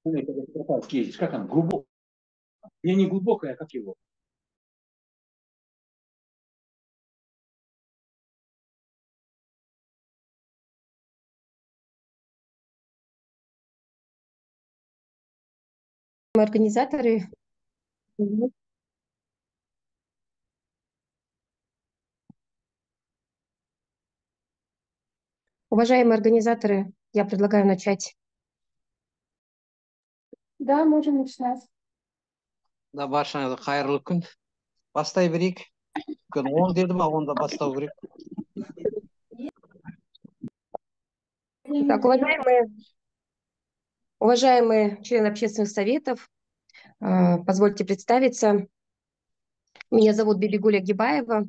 Как оно? Глубокое. Не глубокое, а как его? Организаторы. Уважаемые организаторы, я предлагаю начать. Да, можем начинать. Да, баршаңызға қайырлы күн. Бастай берейік. Өйткені 10 деді ма, онда бастау керек. Так, уважаемые члены общественных советов, позвольте представиться. Меня зовут Бибигуля Гибаева,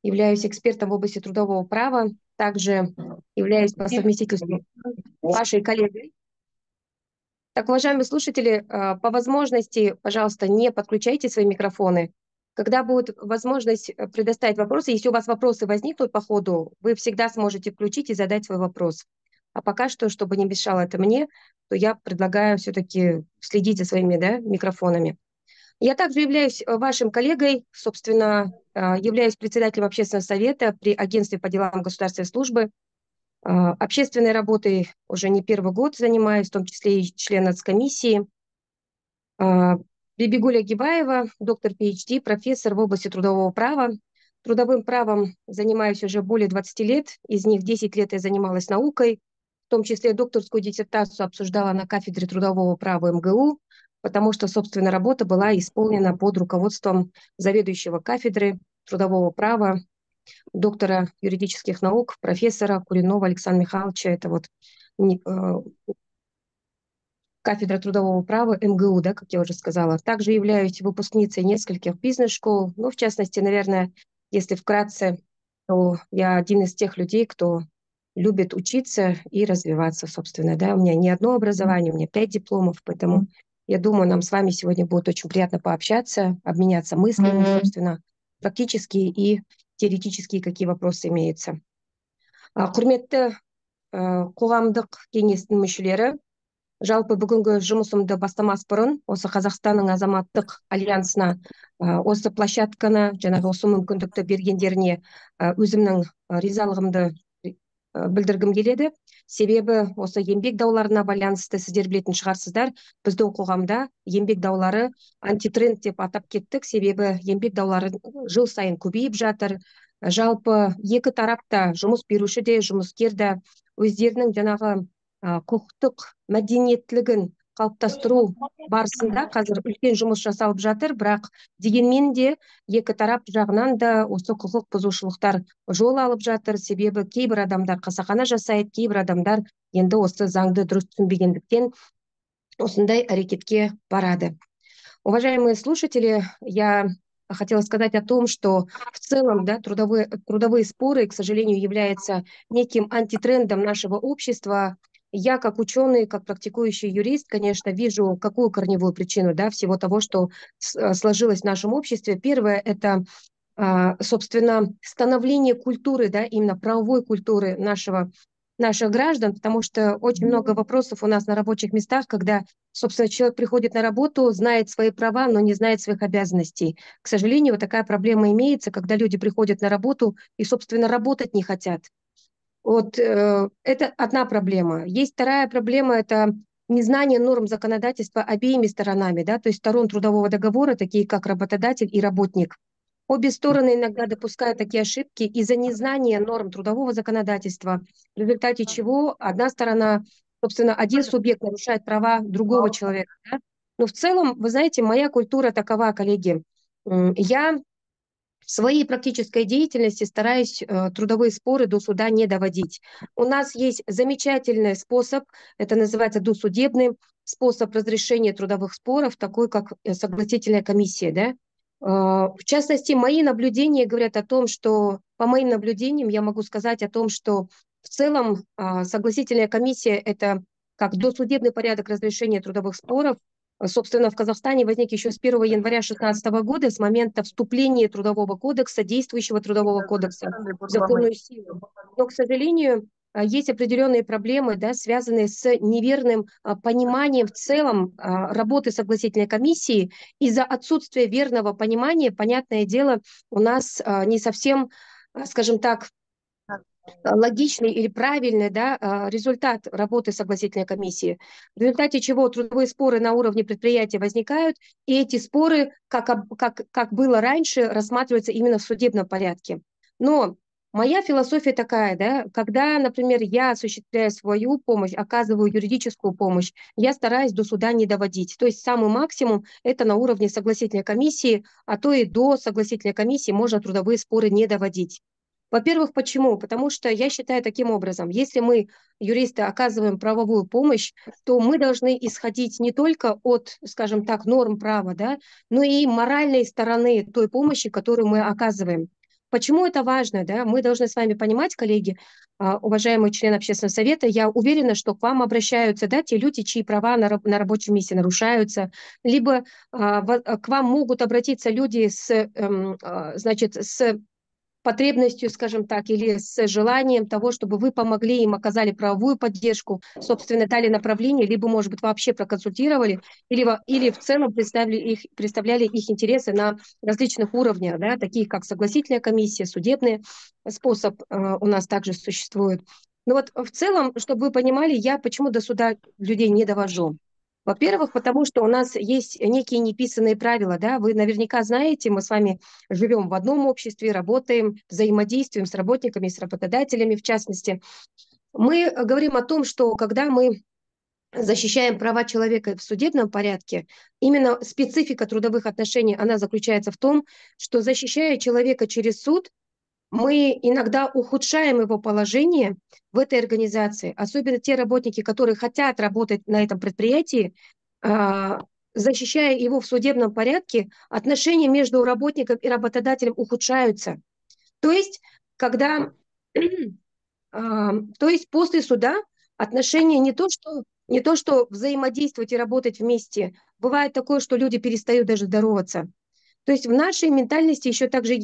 являюсь экспертом в области трудового права, также являюсь по совместительству вашей коллегой. Так, уважаемые слушатели, по возможности, пожалуйста, не подключайте свои микрофоны. Когда будет возможность предоставить вопросы, если у вас вопросы возникнут по ходу, вы всегда сможете включить и задать свой вопрос. А пока что, чтобы не мешало это мне, то я предлагаю все-таки следить за своими микрофонами. Я также являюсь вашим коллегой, собственно, являюсь председателем общественного совета при Агентстве по делам государственной службы. Общественной работой уже не первый год занимаюсь, в том числе и член нацкомиссии. Бибигуля Гибаева, доктор PhD, профессор в области трудового права. Трудовым правом занимаюсь уже более 20 лет, из них 10 лет я занималась наукой, в том числе докторскую диссертацию обсуждала на кафедре трудового права МГУ, потому что, собственно, работа была исполнена под руководством заведующего кафедры трудового права, доктора юридических наук, профессора Куренова Александра Михайловича. Это вот кафедра трудового права МГУ, да, как я уже сказала. Также являюсь выпускницей нескольких бизнес-школ. Ну, в частности, наверное, если вкратце, то я один из тех людей, кто любит учиться и развиваться, собственно. Да. У меня не одно образование, у меня 5 дипломов, поэтому я думаю, нам с вами сегодня будет очень приятно пообщаться, обменяться мыслями, собственно, практические и теоретические, какие вопросы имеются. Құрметті қоғамдық кеңестің мүшелері, жалпы бүгінгі жұмысымды бастамас бұрын осы Қазақстанның азаматтық альянсына осы площадканы, жаңағы осы мүмкіндікті бергендеріне өзімнің ризалығымды білдіргім келеді. Себебі осы еңбек дауларына байланысты сіздер білетін шығарсыздар, біздің қоғамда еңбек даулары антитренд деп атап кеттік, себебі еңбек даулары жыл сайын көбейіп жатыр. Жалпы екі тарапта, жұмыс беруші де, жұмыскер де өздерінің жаңағы құқықтық мәдениеттілігін қалыптастыру барысында қазір үлкен жұмыс жасалып жатыр, бірақ дегенмен де екі тарап жағынан да осы құқық бұзушылықтар жол алып жатыр, себебі кейбір адамдар қасақана жасайды, кейбір адамдар енді осы заңды дұрыс түсінбегендіктен осындай әрекетке барады. Уважаемые слушатели, я хотела сказать о том, что в целом трудовые споры, к сожалению, являются неким антитрендом нашего общества. Я, как ученый, как практикующий юрист, конечно, вижу, какую корневую причину всего того, что сложилось в нашем обществе. Первое – это, собственно, становление культуры, именно правовой культуры наших граждан, потому что очень много вопросов у нас на рабочих местах, когда, собственно, человек приходит на работу, знает свои права, но не знает своих обязанностей. К сожалению, вот такая проблема имеется, когда люди приходят на работу и, собственно, работать не хотят. Вот это одна проблема. Есть вторая проблема – это незнание норм законодательства обеими сторонами, то есть сторон трудового договора, такие как работодатель и работник. Обе стороны иногда допускают такие ошибки из-за незнания норм трудового законодательства, в результате чего одна сторона, собственно, один субъект нарушает права другого человека. Но в целом, вы знаете, моя культура такова, коллеги. Я в своей практической деятельности стараюсь трудовые споры до суда не доводить. У нас есть замечательный способ, это называется досудебный способ разрешения трудовых споров, такой как согласительная комиссия. В частности, мои наблюдения говорят о том, что, по моим наблюдениям, я могу сказать о том, что в целом согласительная комиссия – это как досудебный порядок разрешения трудовых споров. Собственно, в Казахстане возник еще с 1 января 2016 года, с момента вступления Трудового кодекса, действующего Трудового кодекса в законную силу. Но, к сожалению, есть определенные проблемы, да, связанные с неверным пониманием в целом работы согласительной комиссии. Из-за отсутствия верного понимания, понятное дело, у нас не совсем, скажем так, логичный или правильный, да, результат работы согласительной комиссии, в результате чего трудовые споры на уровне предприятия возникают, и эти споры, как было раньше, рассматриваются именно в судебном порядке. Но моя философия такая, да, когда, например, я осуществляю свою помощь, оказываю юридическую помощь, я стараюсь до суда не доводить. То есть самый максимум это на уровне согласительной комиссии, а то и до согласительной комиссии можно трудовые споры не доводить. Во-первых, почему? Потому что я считаю таким образом, если мы, юристы, оказываем правовую помощь, то мы должны исходить не только от, скажем так, норм права, да, но и моральной стороны той помощи, которую мы оказываем. Почему это важно? Да? Мы должны с вами понимать, коллеги, уважаемые члены общественного совета, я уверена, что к вам обращаются, да, те люди, чьи права на рабочем месте нарушаются, либо к вам могут обратиться люди значит, с потребностью, скажем так, или с желанием того, чтобы вы помогли им, оказали правовую поддержку, собственно, дали направление, либо, может быть, вообще проконсультировали, или в целом представляли их интересы на различных уровнях, да, таких как согласительная комиссия, судебный способ у нас также существует. Но вот в целом, чтобы вы понимали, я почему до суда людей не довожу. Во-первых, потому что у нас есть некие неписанные правила, да, вы наверняка знаете, мы с вами живем в одном обществе, работаем, взаимодействуем с работниками, с работодателями в частности. Мы говорим о том, что когда мы защищаем права человека в судебном порядке, именно специфика трудовых отношений, она заключается в том, что защищая человека через суд, мы иногда ухудшаем его положение в этой организации, особенно те работники, которые хотят работать на этом предприятии, защищая его в судебном порядке, отношения между работником и работодателем ухудшаются. То есть, когда, то есть после суда отношения не то, что взаимодействовать и работать вместе. Бывает такое, что люди перестают даже здороваться. То есть в нашей ментальности еще также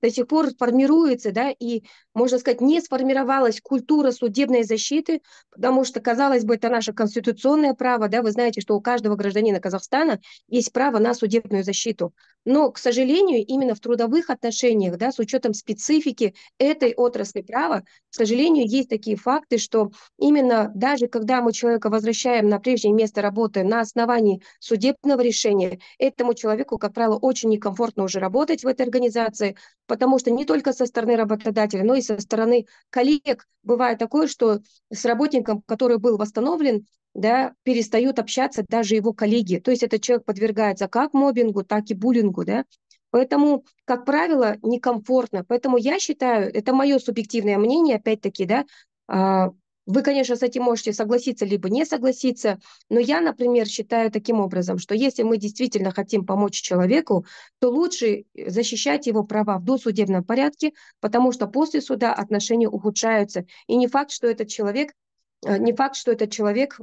до сих пор формируется, да, и, можно сказать, не сформировалась культура судебной защиты, потому что, казалось бы, это наше конституционное право, да, вы знаете, что у каждого гражданина Казахстана есть право на судебную защиту. Но, к сожалению, именно в трудовых отношениях, да, с учетом специфики этой отрасли права, к сожалению, есть такие факты, что именно даже когда мы человека возвращаем на прежнее место работы на основании судебного решения, этому человеку, как правило, очень некомфортно уже работать в этой организации, потому что не только со стороны работодателя, но и со стороны коллег бывает такое, что с работником, который был восстановлен, да, перестают общаться даже его коллеги. То есть этот человек подвергается как моббингу, так и буллингу, да. Поэтому, как правило, некомфортно. Поэтому я считаю, это мое субъективное мнение, опять-таки, да, вы, конечно, с этим можете согласиться либо не согласиться, но я, например, считаю таким образом, что если мы действительно хотим помочь человеку, то лучше защищать его права в досудебном порядке, потому что после суда отношения ухудшаются. И не факт, что этот человек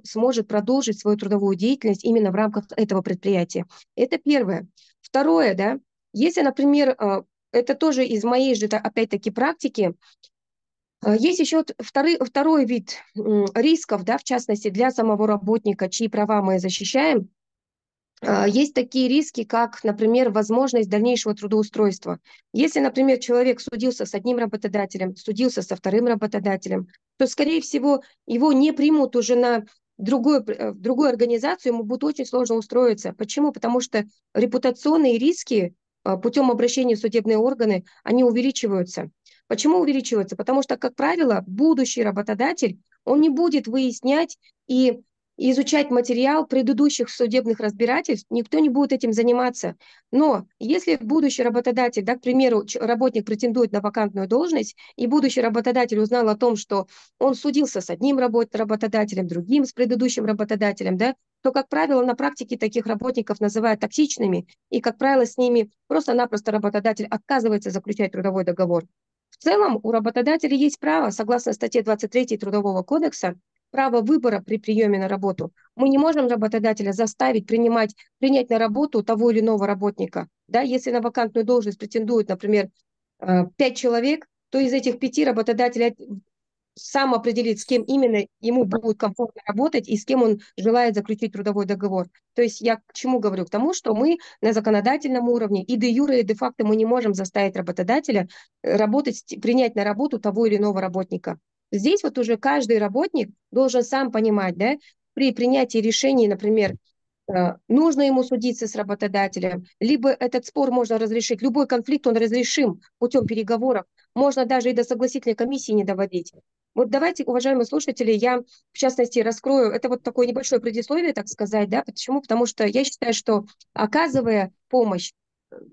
сможет продолжить свою трудовую деятельность именно в рамках этого предприятия. Это первое. Второе, да, если, например, это тоже из моей же, опять-таки, практики, есть еще второй вид рисков, да, в частности, для самого работника, чьи права мы защищаем. Есть такие риски, как, например, возможность дальнейшего трудоустройства. Если, например, человек судился с одним работодателем, судился со вторым работодателем, то, скорее всего, его не примут уже в другую организацию, ему будет очень сложно устроиться. Почему? Потому что репутационные риски путем обращения в судебные органы, они увеличиваются. Почему увеличиваются? Потому что, как правило, будущий работодатель, он не будет выяснять и изучать материал предыдущих судебных разбирательств, никто не будет этим заниматься. Но если будущий работодатель, да, к примеру, работник претендует на вакантную должность, и будущий работодатель узнал о том, что он судился с одним работодателем, другим с предыдущим работодателем, да, то, как правило, на практике таких работников называют токсичными, и, как правило, с ними просто-напросто работодатель отказывается заключать трудовой договор. В целом у работодателя есть право, согласно статье 23 Трудового кодекса, право выбора при приеме на работу. Мы не можем работодателя заставить принять на работу того или иного работника. Да, если на вакантную должность претендует, например, 5 человек, то из этих 5 работодатель сам определит, с кем именно ему будет комфортно работать и с кем он желает заключить трудовой договор. То есть я к чему говорю? К тому, что мы на законодательном уровне и де юре, и де факто мы не можем заставить работодателя работать, принять на работу того или иного работника. Здесь вот уже каждый работник должен сам понимать, да, при принятии решений, например, нужно ему судиться с работодателем, либо этот спор можно разрешить, любой конфликт он разрешим путем переговоров, можно даже и до согласительной комиссии не доводить. Вот давайте, уважаемые слушатели, я в частности раскрою, это вот такое небольшое предисловие, так сказать, да, почему? Потому что я считаю, что оказывая помощь,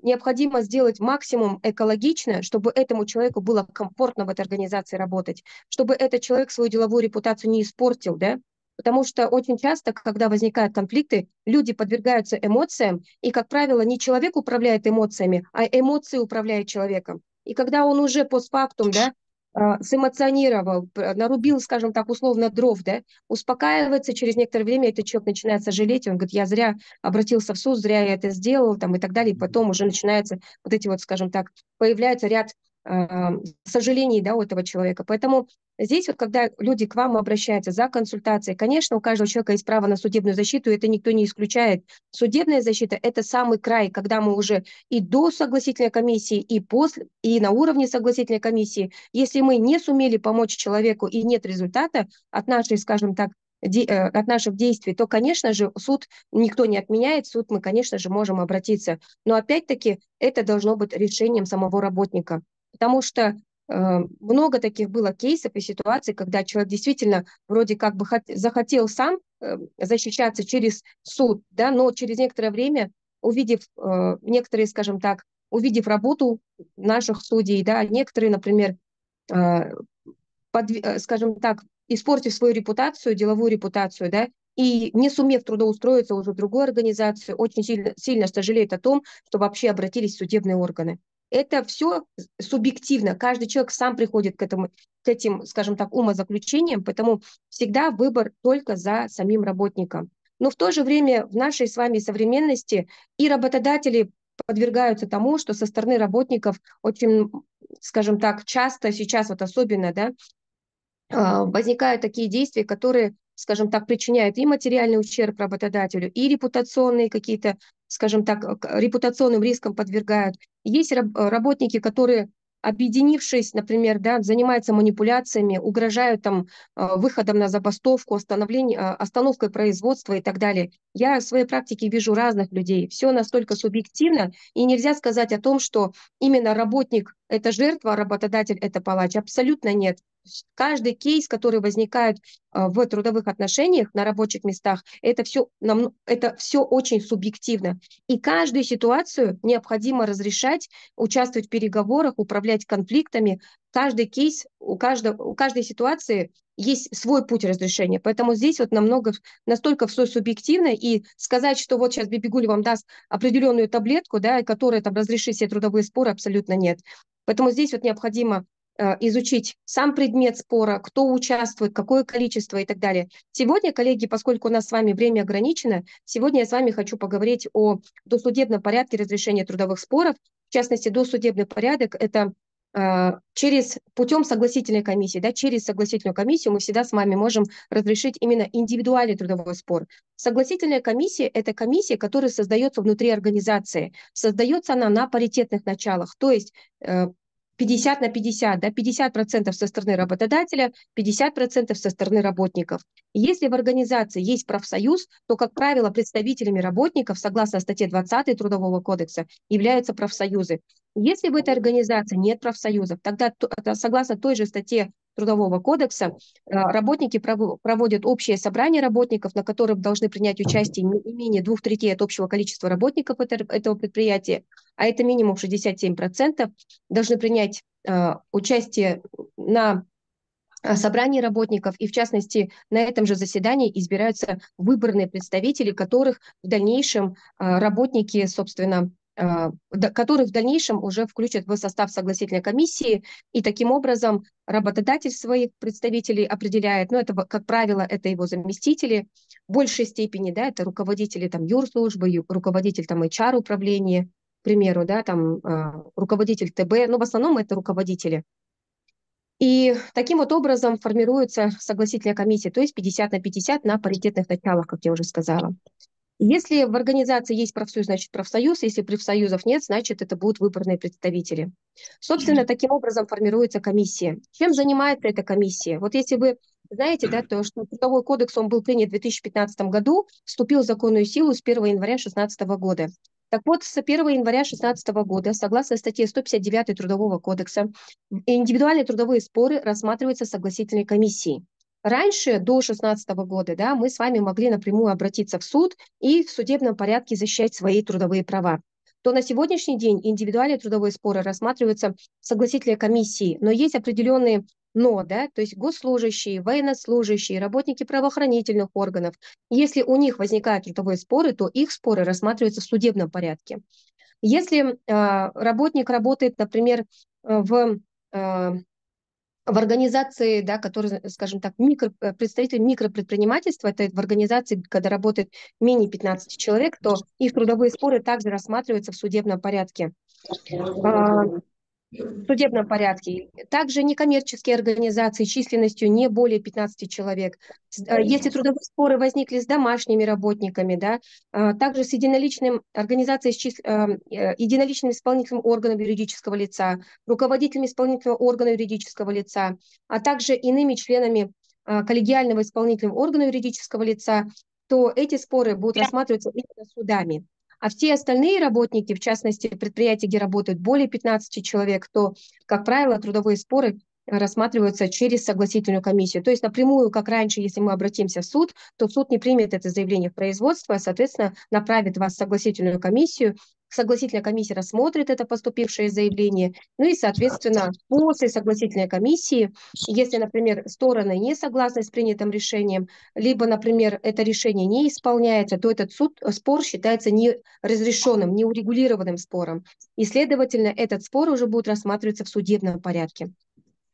необходимо сделать максимум экологично, чтобы этому человеку было комфортно в этой организации работать, чтобы этот человек свою деловую репутацию не испортил, да, потому что очень часто, когда возникают конфликты, люди подвергаются эмоциям, и, как правило, не человек управляет эмоциями, а эмоции управляют человеком. И когда он уже постфактум, да, сэмоционировал, нарубил, скажем так, условно дров, да, успокаивается, через некоторое время этот человек начинает сожалеть, он говорит, я зря обратился в суд, зря я это сделал, там, и так далее, и потом уже начинается вот эти вот, скажем так, появляется ряд сожалений, да, у этого человека. Поэтому здесь вот, когда люди к вам обращаются за консультацией, конечно, у каждого человека есть право на судебную защиту, и это никто не исключает. Судебная защита – это самый край, когда мы уже и до согласительной комиссии, и после, и на уровне согласительной комиссии, если мы не сумели помочь человеку и нет результата от нашей, скажем так, от наших действий, то, конечно же, суд никто не отменяет, в суд мы, конечно же, можем обратиться. Но опять-таки это должно быть решением самого работника. Потому что много таких было кейсов и ситуаций, когда человек действительно вроде как бы захотел сам защищаться через суд, да, но через некоторое время, увидев некоторые, скажем так, увидев работу наших судей, да, некоторые, например, скажем так, испортив свою репутацию, деловую репутацию, да, и не сумев трудоустроиться уже в другую организацию, очень сильно сожалеют о том, что вообще обратились в судебные органы. Это все субъективно, каждый человек сам приходит к этим, скажем так, умозаключениям, поэтому всегда выбор только за самим работником. Но в то же время в нашей с вами современности и работодатели подвергаются тому, что со стороны работников очень, скажем так, часто сейчас вот особенно, да, возникают такие действия, которые, скажем так, причиняют и материальный ущерб работодателю, и репутационные какие-то, скажем так, репутационным рискам подвергают. Есть работники, которые, объединившись, например, да, занимаются манипуляциями, угрожают там выходом на забастовку, остановкой производства и так далее. Я в своей практике вижу разных людей. Все настолько субъективно, и нельзя сказать о том, что именно работник – это жертва, а работодатель – это палач. Абсолютно нет. Каждый кейс, который возникает в трудовых отношениях на рабочих местах, это все очень субъективно. И каждую ситуацию необходимо разрешать, участвовать в переговорах, управлять конфликтами. Каждый кейс, у каждой ситуации есть свой путь разрешения. Поэтому здесь вот настолько все субъективно, и сказать, что вот сейчас Бибигуль вам даст определенную таблетку, да, которая там разрешит все трудовые споры, абсолютно нет. Поэтому здесь вот необходимо изучить сам предмет спора, кто участвует, какое количество и так далее. Сегодня, коллеги, поскольку у нас с вами время ограничено, сегодня я с вами хочу поговорить о досудебном порядке разрешения трудовых споров. В частности, досудебный порядок – это путем согласительной комиссии, да, через согласительную комиссию мы всегда с вами можем разрешить именно индивидуальный трудовой спор. Согласительная комиссия – это комиссия, которая создается внутри организации. Создается она на паритетных началах, то есть 50 на 50, да, 50% со стороны работодателя, 50% со стороны работников. Если в организации есть профсоюз, то, как правило, представителями работников, согласно статье 20 Трудового кодекса, являются профсоюзы. Если в этой организации нет профсоюзов, тогда, согласно той же статье Трудового кодекса, работники проводят общее собрание работников, на котором должны принять участие не менее 2/3 от общего количества работников этого предприятия, а это минимум 67%, должны принять участие на собрании работников, и в частности на этом же заседании избираются выборные представители, которых в дальнейшем работники, собственно, которых в дальнейшем уже включат в состав согласительной комиссии, и таким образом работодатель своих представителей определяет, ну это, как правило, это его заместители, в большей степени, да, это руководители там юрслужбы, руководитель там HR-управления, к примеру, да, там руководитель ТБ, но в основном это руководители. И таким вот образом формируется согласительная комиссия, то есть 50 на 50 на паритетных началах, как я уже сказала. Если в организации есть профсоюз, значит профсоюз. Если профсоюзов нет, значит это будут выборные представители. Собственно, таким образом формируется комиссия. Чем занимается эта комиссия? Вот если вы знаете, да, то, что Трудовой кодекс, он был принят в 2015 году, вступил в законную силу с 1 января 2016 года. Так вот, с 1 января 2016 года, согласно статье 159 Трудового кодекса, индивидуальные трудовые споры рассматриваются согласительной комиссией. Раньше, до 2016 года, да, мы с вами могли напрямую обратиться в суд и в судебном порядке защищать свои трудовые права. То на сегодняшний день индивидуальные трудовые споры рассматриваются согласительной комиссией, но есть определенные «но», да, то есть госслужащие, военнослужащие, работники правоохранительных органов. Если у них возникают трудовые споры, то их споры рассматриваются в судебном порядке. Если работник работает, например, в организации, да, которые, скажем так, представители микропредпринимательства, это в организации, когда работает менее 15 человек, то их трудовые споры также рассматриваются в судебном порядке. В судебном порядке. Также некоммерческие организации численностью не более 15 человек. Если трудовые споры возникли с домашними работниками, да, также с единоличным организацией, единоличным исполнительным органом юридического лица, руководителями исполнительного органа юридического лица, а также иными членами коллегиального исполнительного органа юридического лица, то эти споры будут рассматриваться именно судами. А все остальные работники, в частности, предприятия, где работают более 15 человек, то, как правило, трудовые споры рассматриваются через согласительную комиссию. То есть напрямую, как раньше, если мы обратимся в суд, то суд не примет это заявление в производство, а, соответственно, направит вас в согласительную комиссию. Согласительная комиссия рассмотрит это поступившее заявление. Ну и, соответственно, после согласительной комиссии, если, например, стороны не согласны с принятым решением, либо, например, это решение не исполняется, то этот спор считается неразрешенным, неурегулированным спором. И, следовательно, этот спор уже будет рассматриваться в судебном порядке.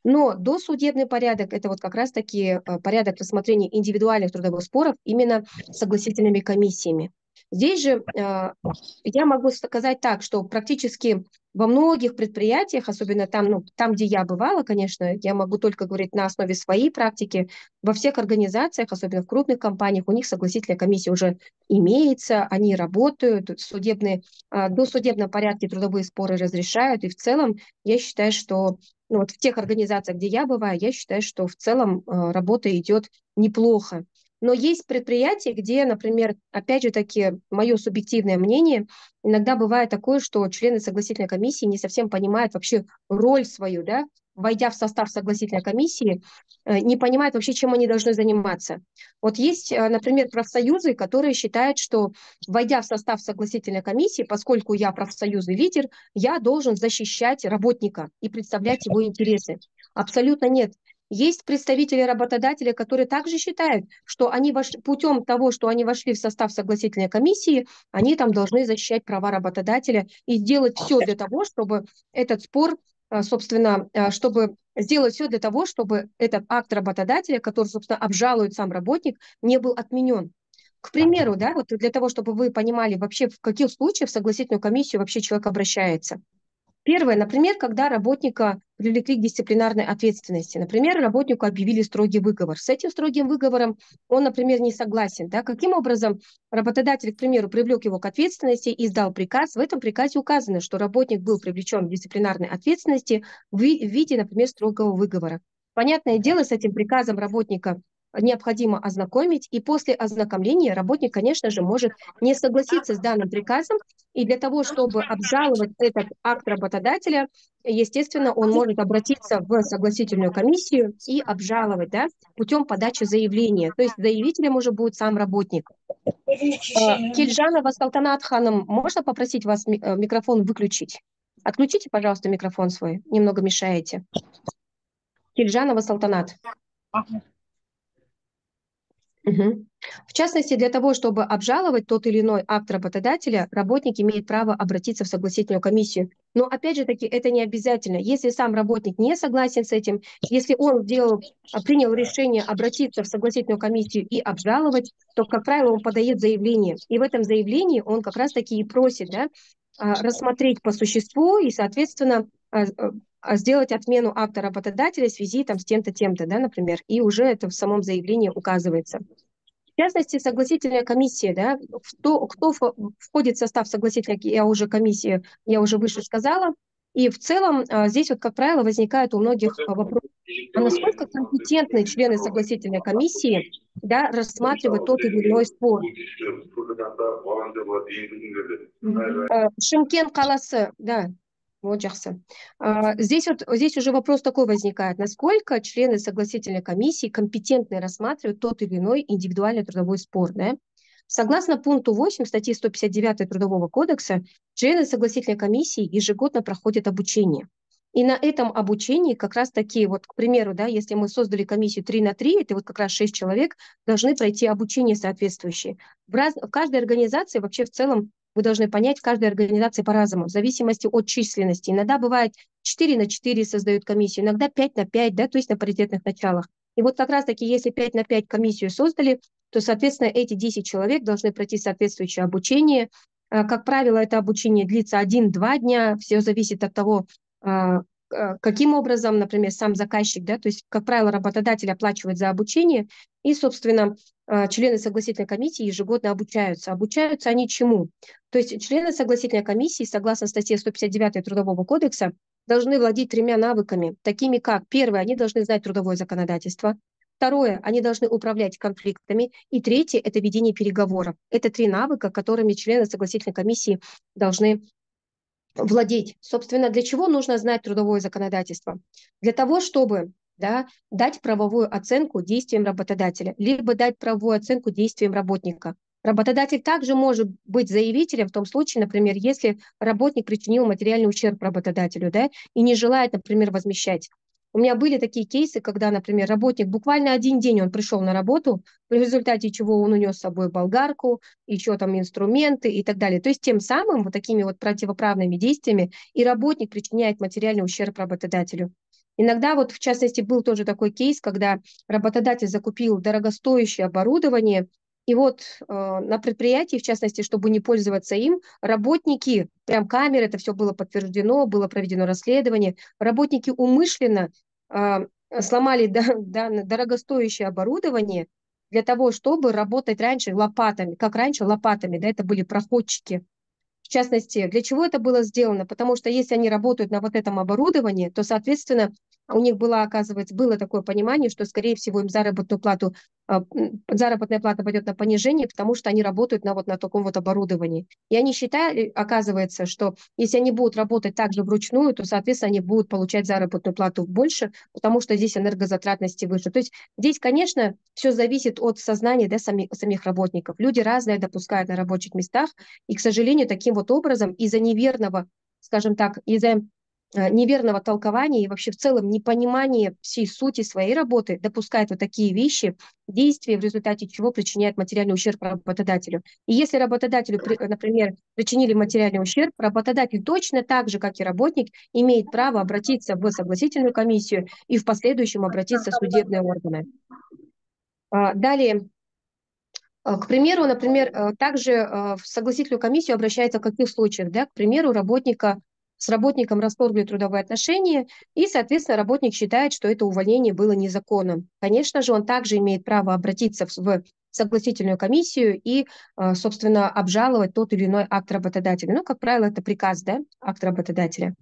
Но досудебный порядок – это вот как раз-таки порядок рассмотрения индивидуальных трудовых споров именно согласительными комиссиями. Здесь же я могу сказать так, что практически во многих предприятиях, особенно там, ну, там, где я бывала, конечно, я могу только говорить на основе своей практики, во всех организациях, особенно в крупных компаниях, у них согласительная комиссия уже имеется, они работают, досудебном порядке трудовые споры разрешают, и в целом я считаю, что ну, вот в тех организациях, где я бываю, я считаю, что в целом работа идет неплохо. Но есть предприятия, где, например, опять же таки, мое субъективное мнение, иногда бывает такое, что члены согласительной комиссии не совсем понимают вообще роль свою, да, войдя в состав согласительной комиссии, не понимают вообще, чем они должны заниматься. Вот есть, например, профсоюзы, которые считают, что, войдя в состав согласительной комиссии, поскольку я профсоюзный лидер, я должен защищать работника и представлять его интересы. Абсолютно нет. Есть представители работодателя, которые также считают, что они путем того, что они вошли в состав согласительной комиссии, они там должны защищать права работодателя и сделать все для того, чтобы этот спор, собственно, чтобы сделать все для того, чтобы этот акт работодателя, который, собственно, обжалует сам работник, не был отменен. К примеру, да, вот для того, чтобы вы понимали вообще, в каких случаях в согласительную комиссию вообще человек обращается. Первое, например, когда работника привлекли к дисциплинарной ответственности. Например, работнику объявили строгий выговор. С этим строгим выговором он, например, не согласен. Да? Каким образом работодатель, к примеру, привлек его к ответственности и издал приказ? В этом приказе указано, что работник был привлечен к дисциплинарной ответственности в виде, например, строгого выговора. Понятное дело, с этим приказом работника необходимо ознакомить, и после ознакомления работник, конечно же, может не согласиться с данным приказом, и для того, чтобы обжаловать этот акт работодателя, естественно, он может обратиться в согласительную комиссию и обжаловать, да, путем подачи заявления. То есть заявителем уже будет сам работник. Кильжанова Салтанат Ханым, можно попросить вас микрофон выключить? Отключите, пожалуйста, микрофон свой, немного мешаете. Кильжанова Салтанат. Угу. В частности, для того, чтобы обжаловать тот или иной акт работодателя, работник имеет право обратиться в согласительную комиссию. Но, опять же таки, это не обязательно. Если сам работник не согласен с этим, если он принял решение обратиться в согласительную комиссию и обжаловать, то, как правило, он подает заявление. И в этом заявлении он как раз-таки и просит, да, рассмотреть по существу и, соответственно, сделать отмену акта работодателя в связи там, с тем-то, тем-то, да, например, и уже это в самом заявлении указывается. В частности, согласительная комиссия, да, кто входит в состав согласительной комиссии, я уже выше сказала, и в целом здесь вот, как правило, возникает у многих вопрос, а насколько компетентны члены согласительной комиссии, да, рассматривать тот или иной спор. Шымкент қаласы, да, вот жақсы. Здесь уже вопрос такой возникает, насколько члены согласительной комиссии компетентны рассматривать тот или иной индивидуальный трудовой спор, да? Согласно пункту 8 статьи 159 Трудового кодекса, члены согласительной комиссии ежегодно проходят обучение. И на этом обучении как раз таки, вот, к примеру, да, если мы создали комиссию 3 на 3, это вот как раз 6 человек должны пройти обучение соответствующее. В каждой организации вообще в целом вы должны понять, в каждой организации по-разному, в зависимости от численности. Иногда бывает 4 на 4 создают комиссию, иногда 5 на 5, да, то есть на паритетных началах. И вот как раз-таки, если 5 на 5 комиссию создали, то, соответственно, эти 10 человек должны пройти соответствующее обучение. Как правило, это обучение длится 1-2 дня, все зависит от того, каким образом, например, сам заказчик, да, то есть, как правило, работодатель оплачивает за обучение, и, собственно, члены согласительной комиссии ежегодно обучаются. Обучаются они чему? То есть члены согласительной комиссии, согласно статье 159 Трудового кодекса, должны владеть 3 навыками, такими как: первое, они должны знать трудовое законодательство; второе, они должны управлять конфликтами; и третье – это ведение переговоров. Это 3 навыка, которыми члены согласительной комиссии должны владеть. Собственно, для чего нужно знать трудовое законодательство? Для того, чтобы, да, дать правовую оценку действиям работодателя, либо дать правовую оценку действиям работника. Работодатель также может быть заявителем в том случае, например, если работник причинил материальный ущерб работодателю, да, и не желает, например, возмещать. У меня были такие кейсы, когда, например, работник буквально 1 день он пришел на работу, в результате чего он унес с собой болгарку, еще там инструменты и так далее. То есть тем самым вот такими вот противоправными действиями и работник причиняет материальный ущерб работодателю. Иногда вот в частности был тоже такой кейс, когда работодатель закупил дорогостоящее оборудование, и вот на предприятии, в частности, чтобы не пользоваться им, работники, прям камеры, это все было подтверждено, было проведено расследование, работники умышленно сломали дорогостоящее оборудование для того, чтобы работать раньше лопатами, как раньше лопатами, да, это были проходчики. В частности, для чего это было сделано? Потому что если они работают на вот этом оборудовании, то, соответственно, у них было такое понимание, что, скорее всего, им заработная плата пойдет на понижение, потому что они работают на таком вот оборудовании. И они считали, оказывается, что если они будут работать также вручную, то, соответственно, они будут получать заработную плату больше, потому что здесь энергозатратности выше. То есть здесь, конечно, все зависит от сознания, да, самих работников. Люди разные допускают на рабочих местах, и, к сожалению, таким вот образом из-за неверного, скажем так, из-за неверного толкования и вообще в целом непонимания всей сути своей работы допускает вот такие вещи, действия, в результате чего причиняет материальный ущерб работодателю. И если работодателю, например, причинили материальный ущерб, работодатель точно так же, как и работник, имеет право обратиться в согласительную комиссию и в последующем обратиться в судебные органы. Далее. К примеру, например, также в согласительную комиссию обращается в каких случаях, да, к примеру, с работником расторгли трудовые отношения, и, соответственно, работник считает, что это увольнение было незаконным. Конечно же, он также имеет право обратиться в согласительную комиссию и, собственно, обжаловать тот или иной акт работодателя. Ну, как правило, это приказ, да, акт работодателя.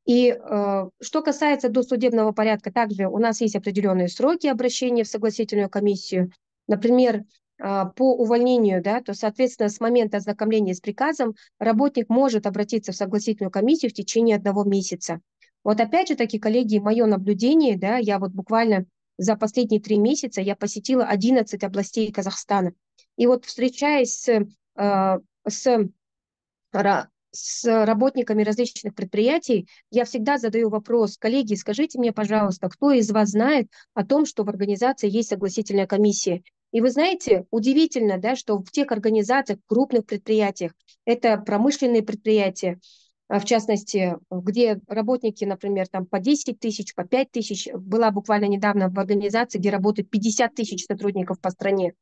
И что касается досудебного порядка, также у нас есть определенные сроки обращения в согласительную комиссию. Например, по увольнению, да, то, соответственно, с момента ознакомления с приказом работник может обратиться в согласительную комиссию в течение 1 месяца. Вот опять же таки, коллеги, мое наблюдение, да, я вот буквально за последние 3 месяца я посетила 11 областей Казахстана. И вот встречаясь с работниками различных предприятий, я всегда задаю вопрос: коллеги, скажите мне, пожалуйста, кто из вас знает о том, что в организации есть согласительная комиссия? И вы знаете, удивительно, да, что в тех организациях, крупных предприятиях, это промышленные предприятия, в частности, где работники, например, там по 10 тысяч, по 5 тысяч, была буквально недавно в организации, где работает 50 тысяч сотрудников по стране.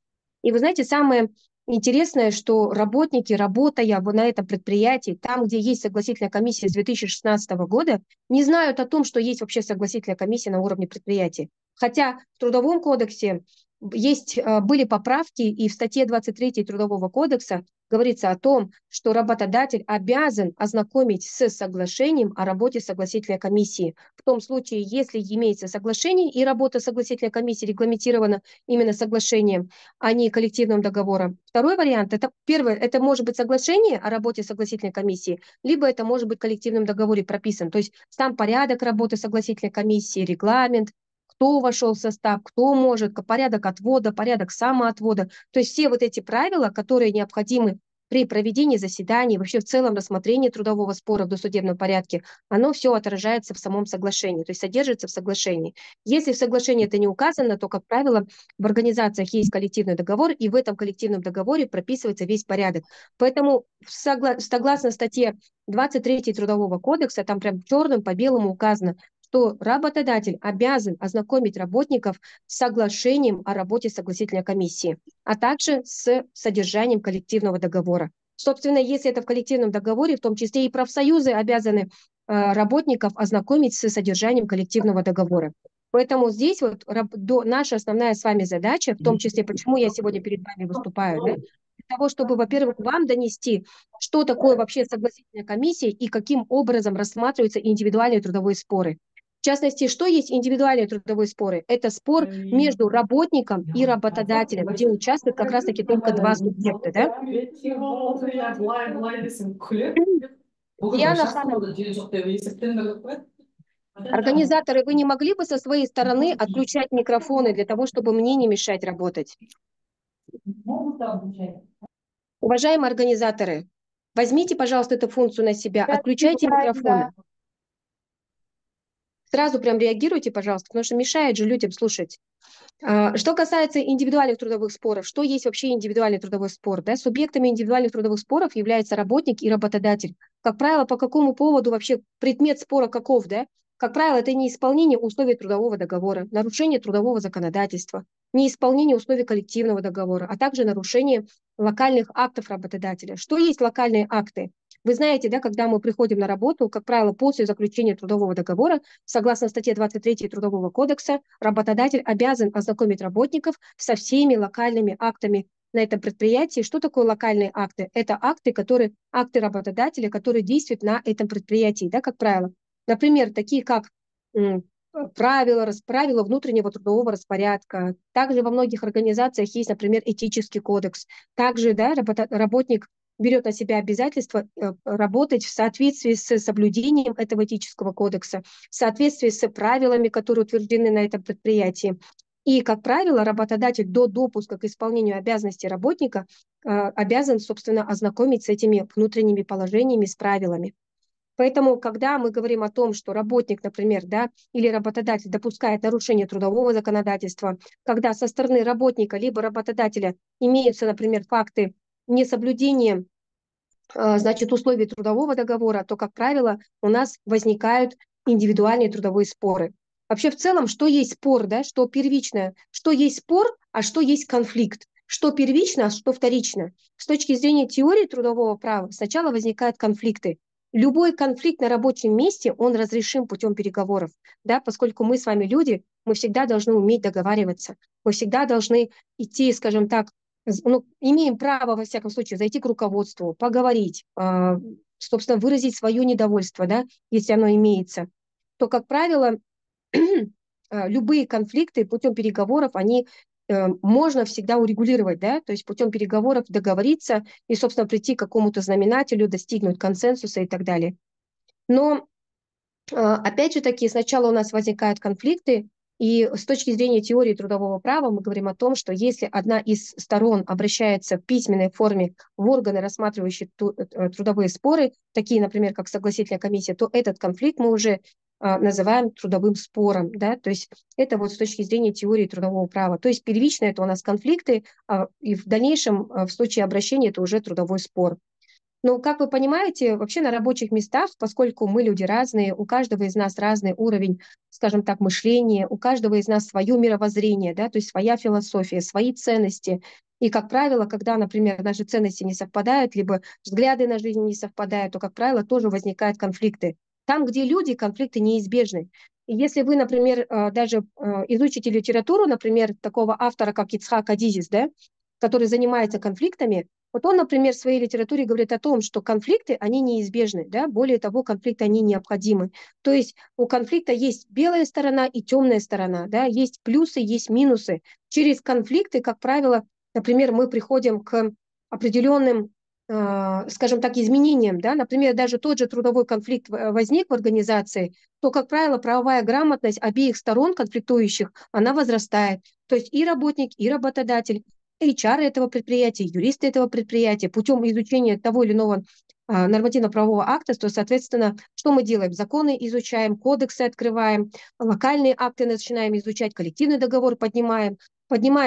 И вы знаете, самое интересное, что работники, работая на этом предприятии, там, где есть согласительная комиссия с 2016 года, не знают о том, что есть вообще согласительная комиссия на уровне предприятия. Хотя в Трудовом кодексе были поправки, и в статье 23 Трудового кодекса говорится о том, что работодатель обязан ознакомить с соглашением о работе согласительной комиссии. В том случае, если имеется соглашение и работа согласительной комиссии регламентирована именно соглашением, а не коллективным договором. Второй вариант, это первое, это может быть соглашение о работе согласительной комиссии, либо это может быть в коллективном договоре прописан. То есть сам порядок работы согласительной комиссии, регламент, кто вошел в состав, кто может, порядок отвода, порядок самоотвода. То есть все вот эти правила, которые необходимы при проведении заседаний, вообще в целом рассмотрении трудового спора в досудебном порядке, оно все отражается в самом соглашении, то есть содержится в соглашении. Если в соглашении это не указано, то, как правило, в организациях есть коллективный договор, и в этом коллективном договоре прописывается весь порядок. Поэтому согласно статье 23 Трудового кодекса, там прям черным по белому указано, что работодатель обязан ознакомить работников с соглашением о работе согласительной комиссии, а также с содержанием коллективного договора. Собственно, если это в коллективном договоре, в том числе и профсоюзы обязаны работников ознакомить с содержанием коллективного договора. Поэтому здесь вот наша основная с вами задача, в том числе, почему я сегодня перед вами выступаю, да, для того, чтобы, во-первых, вам донести, что такое вообще согласительная комиссия и каким образом рассматриваются индивидуальные трудовые споры. В частности, что есть индивидуальные трудовые споры? Это спор между работником и работодателем, где участвуют как раз-таки только два субъекта. Да? Диана Ханна, организаторы, вы не могли бы со своей стороны отключать микрофоны для того, чтобы мне не мешать работать? Уважаемые организаторы, возьмите, пожалуйста, эту функцию на себя, отключайте микрофоны. Сразу прям реагируйте, пожалуйста, потому что мешает же людям слушать. Что касается индивидуальных трудовых споров, что есть вообще индивидуальный трудовой спор? Да? Субъектами индивидуальных трудовых споров являются работник и работодатель. Как правило, по какому поводу вообще предмет спора каков? Да? Как правило, это неисполнение условий трудового договора, нарушение трудового законодательства, неисполнение условий коллективного договора, а также нарушение локальных актов работодателя. Что есть локальные акты? Вы знаете, да, когда мы приходим на работу, как правило, после заключения трудового договора, согласно статье 23 Трудового кодекса, работодатель обязан ознакомить работников со всеми локальными актами на этом предприятии. Что такое локальные акты? Это акты работодателя, которые действуют на этом предприятии, да, как правило. Например, такие как правила внутреннего трудового распорядка. Также во многих организациях есть, например, этический кодекс. Также, да, работник берет на себя обязательство работать в соответствии с соблюдением этого этического кодекса, в соответствии с правилами, которые утверждены на этом предприятии. И, как правило, работодатель до допуска к исполнению обязанностей работника обязан, собственно, ознакомить с этими внутренними положениями, с правилами. Поэтому, когда мы говорим о том, что работник, например, да, или работодатель допускает нарушение трудового законодательства, когда со стороны работника либо работодателя имеются, например, факты несоблюдения, значит, условий трудового договора, то, как правило, у нас возникают индивидуальные трудовые споры. Вообще, в целом, что есть спор, да, что первичное, что есть спор, а что есть конфликт, что первично, а что вторично. С точки зрения теории трудового права сначала возникают конфликты. Любой конфликт на рабочем месте, он разрешим путем переговоров, да, поскольку мы с вами люди, мы всегда должны уметь договариваться, мы всегда должны идти, скажем так, имеем право, во всяком случае, зайти к руководству, поговорить, собственно, выразить свое недовольство, да, если оно имеется, то, как правило, любые конфликты путем переговоров, они можно всегда урегулировать, да, то есть путем переговоров договориться и, собственно, прийти к какому-то знаменателю, достигнуть консенсуса и так далее. Но, опять же таки, сначала у нас возникают конфликты, и с точки зрения теории трудового права мы говорим о том, что если одна из сторон обращается в письменной форме в органы, рассматривающие трудовые споры, такие, например, как согласительная комиссия, то этот конфликт мы уже называем трудовым спором, да, то есть это вот с точки зрения теории трудового права. То есть первично это у нас конфликты, и в дальнейшем в случае обращения это уже трудовой спор. Но, как вы понимаете, вообще на рабочих местах, поскольку мы люди разные, у каждого из нас разный уровень, скажем так, мышления, у каждого из нас свое мировоззрение, да, то есть своя философия, свои ценности, И, как правило, когда, например, наши ценности не совпадают, либо взгляды на жизнь не совпадают, то, как правило, тоже возникают конфликты. Там, где люди, конфликты неизбежны. И если вы, например, даже изучите литературу, например, такого автора, как Ицхак Адизис, да, который занимается конфликтами, вот он, например, в своей литературе говорит о том, что конфликты, они неизбежны, да, более того, конфликты, они необходимы. То есть у конфликта есть белая сторона и темная сторона, да, есть плюсы, есть минусы. Через конфликты, как правило, например, мы приходим к определенным, скажем так, изменениям, да, например, даже тот же трудовой конфликт возник в организации, то, как правило, правовая грамотность обеих сторон конфликтующих, она возрастает. То есть и работник, и работодатель, HR этого предприятия, юристы этого предприятия путем изучения того или иного нормативно-правового акта, то, соответственно, что мы делаем? Законы изучаем, кодексы открываем, локальные акты начинаем изучать, коллективный договор поднимаем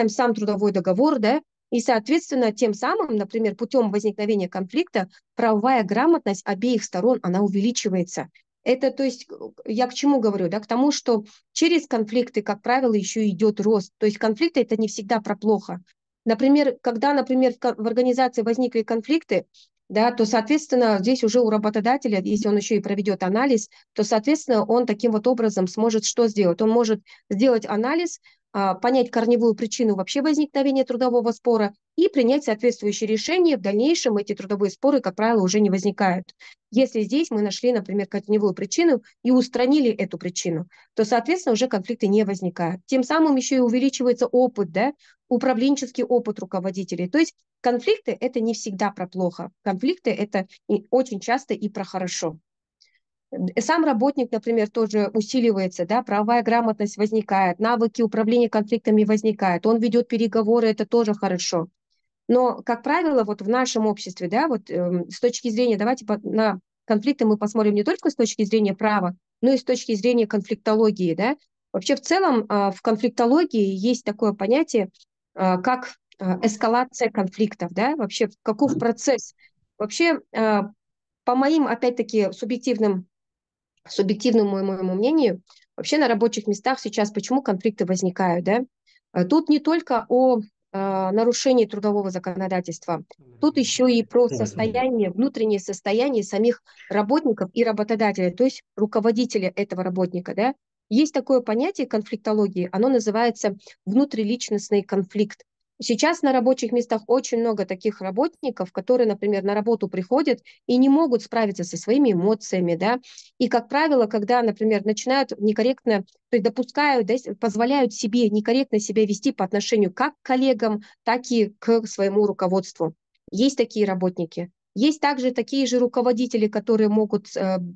сам трудовой договор, да, и, соответственно, тем самым, например, путем возникновения конфликта правовая грамотность обеих сторон, она увеличивается. Это, то есть, я к чему говорю, да, к тому, что через конфликты, как правило, еще идет рост. То есть конфликты – это не всегда про плохо. Например, когда, например, в организации возникли конфликты, да, то, соответственно, здесь уже у работодателя, если он еще и проведет анализ, то, соответственно, он таким вот образом сможет что сделать? Он может сделать анализ, понять корневую причину вообще возникновения трудового спора и принять соответствующее решение. В дальнейшем эти трудовые споры, как правило, уже не возникают. Если здесь мы нашли, например, корневую причину и устранили эту причину, то, соответственно, уже конфликты не возникают. Тем самым еще и увеличивается опыт, да, управленческий опыт руководителей. То есть конфликты – это не всегда про плохо. Конфликты – это очень часто и про хорошо. Сам работник, например, тоже усиливается, да, правовая грамотность возникает, навыки управления конфликтами возникают, он ведет переговоры, это тоже хорошо. Но, как правило, вот в нашем обществе, да, вот с точки зрения, давайте на конфликты мы посмотрим не только с точки зрения права, но и с точки зрения конфликтологии, да. Вообще в целом в конфликтологии есть такое понятие, как эскалация конфликтов, да, вообще каков процесс. Вообще, по моим, опять-таки, субъективному моему мнению, вообще на рабочих местах сейчас почему конфликты возникают, да? Тут не только о нарушении трудового законодательства, тут еще и про состояние, внутреннее состояние самих работников и работодателя, то есть руководителя этого работника, да? Есть такое понятие конфликтологии, оно называется внутриличностный конфликт. Сейчас на рабочих местах очень много таких работников, которые, например, на работу приходят и не могут справиться со своими эмоциями, да, и, как правило, когда, например, начинают некорректно, то есть допускают, да, позволяют себе некорректно себя вести по отношению как к коллегам, так и к своему руководству. Есть такие работники. Есть также такие же руководители, которые могут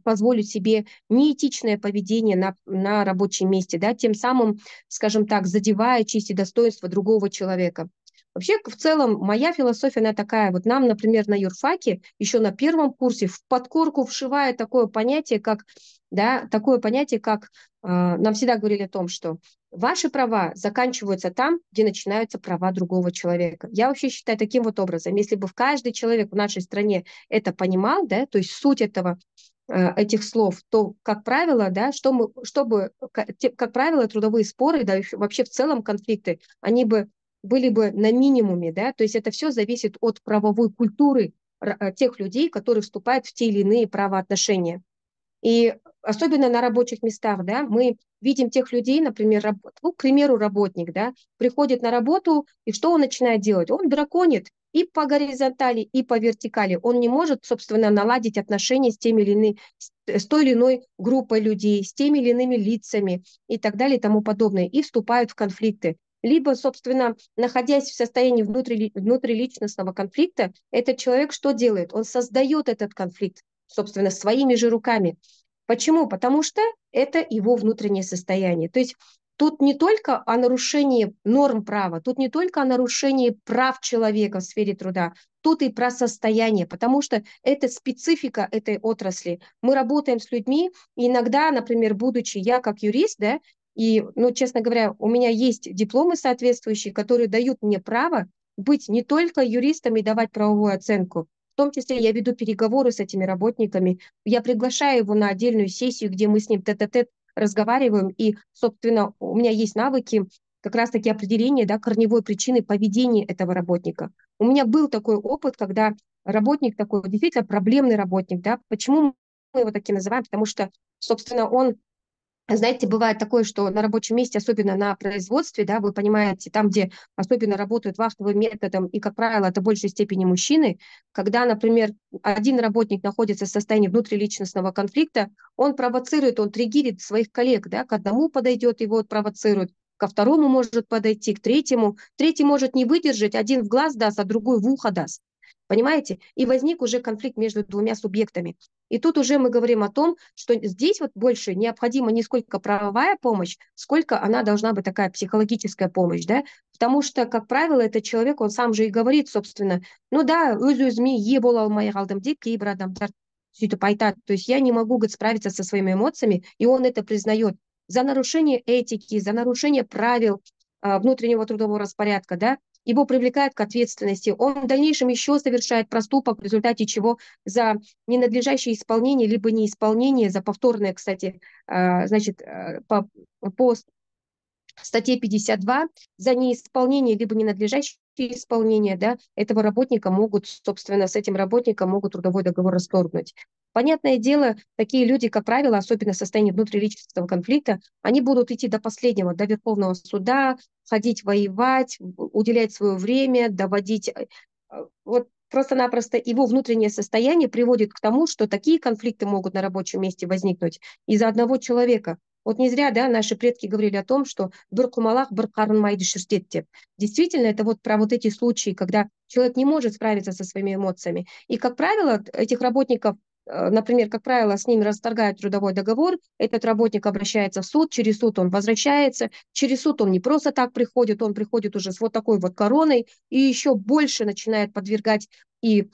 позволить себе неэтичное поведение на рабочем месте, да, тем самым, скажем так, задевая честь и достоинство другого человека. Вообще, в целом, моя философия, она такая, вот нам, например, на юрфаке еще на первом курсе в подкорку вшивает такое понятие, как, да, нам всегда говорили о том, что ваши права заканчиваются там, где начинаются права другого человека. Я вообще считаю таким вот образом, если бы каждый человек в нашей стране это понимал, да, то есть суть этих слов, то, как правило, да, как правило, трудовые споры, да, вообще в целом конфликты, они бы были бы на минимуме, да, то есть это все зависит от правовой культуры тех людей, которые вступают в те или иные правоотношения. И особенно на рабочих местах, да, мы видим тех людей, например, к примеру, работник, да, приходит на работу, и что он начинает делать? Он драконит и по горизонтали, и по вертикали. Он не может, собственно, наладить отношения с той или иной группой людей, с теми или иными лицами и так далее и тому подобное, и вступают в конфликты. Либо, собственно, находясь в состоянии внутриличностного конфликта, этот человек что делает? Он создает этот конфликт, собственно, своими же руками. Почему? Потому что это его внутреннее состояние. То есть тут не только о нарушении норм права, тут не только о нарушении прав человека в сфере труда, тут и про состояние, потому что это специфика этой отрасли. Мы работаем с людьми, и иногда, например, будучи я как юрист, да, и, ну, честно говоря, у меня есть дипломы соответствующие, которые дают мне право быть не только юристом и давать правовую оценку. В том числе я веду переговоры с этими работниками, я приглашаю его на отдельную сессию, где мы с ним тет-а-тет разговариваем, и, собственно, у меня есть навыки, как раз-таки определение, да, корневой причины поведения этого работника. У меня был такой опыт, когда работник такой, действительно проблемный работник, да, почему мы его таким называем? Потому что, собственно, он, знаете, бывает такое, что на рабочем месте, особенно на производстве, да, вы понимаете, там, где особенно работают вахтовым методом, и, как правило, это в большей степени мужчины, когда, например, один работник находится в состоянии внутриличностного конфликта, он провоцирует, он триггерит своих коллег, да, к одному подойдет, его провоцирует, ко второму может подойти, к третьему, третий может не выдержать, один в глаз даст, а другой в ухо даст. Понимаете? И возник уже конфликт между двумя субъектами. И тут уже мы говорим о том, что здесь вот больше необходима не сколько правовая помощь, сколько она должна быть такая психологическая помощь, да, потому что, как правило, этот человек, он сам же и говорит, собственно, ну да, өзі-өзіме ие бола алмай қалдым деп кейбір адамдар сөйтіп айтады. То есть я не могу, говорит, справиться со своими эмоциями, и он это признает. За нарушение этики, за нарушение правил внутреннего трудового распорядка, да, его привлекают к ответственности, он в дальнейшем еще совершает проступок, в результате чего за ненадлежащее исполнение, либо неисполнение, за повторное, кстати, значит, по статье 52, за неисполнение, либо ненадлежащее исполнение, да, этого работника могут, собственно, с этим работником могут трудовой договор расторгнуть. Понятное дело, такие люди, как правило, особенно в состоянии внутриличностного конфликта, они будут идти до последнего, до Верховного суда, ходить воевать, уделять свое время, доводить. Вот просто-напросто его внутреннее состояние приводит к тому, что такие конфликты могут на рабочем месте возникнуть из-за одного человека. Вот не зря, да, наши предки говорили о том, что «бір құмалақ бір қарын майды шірітеді» деп. Действительно, это вот про вот эти случаи, когда человек не может справиться со своими эмоциями. И, как правило, этих работников, например, как правило, с ними расторгают трудовой договор, этот работник обращается в суд, через суд он возвращается, через суд он не просто так приходит, он приходит уже с вот такой вот короной и еще больше начинает подвергать и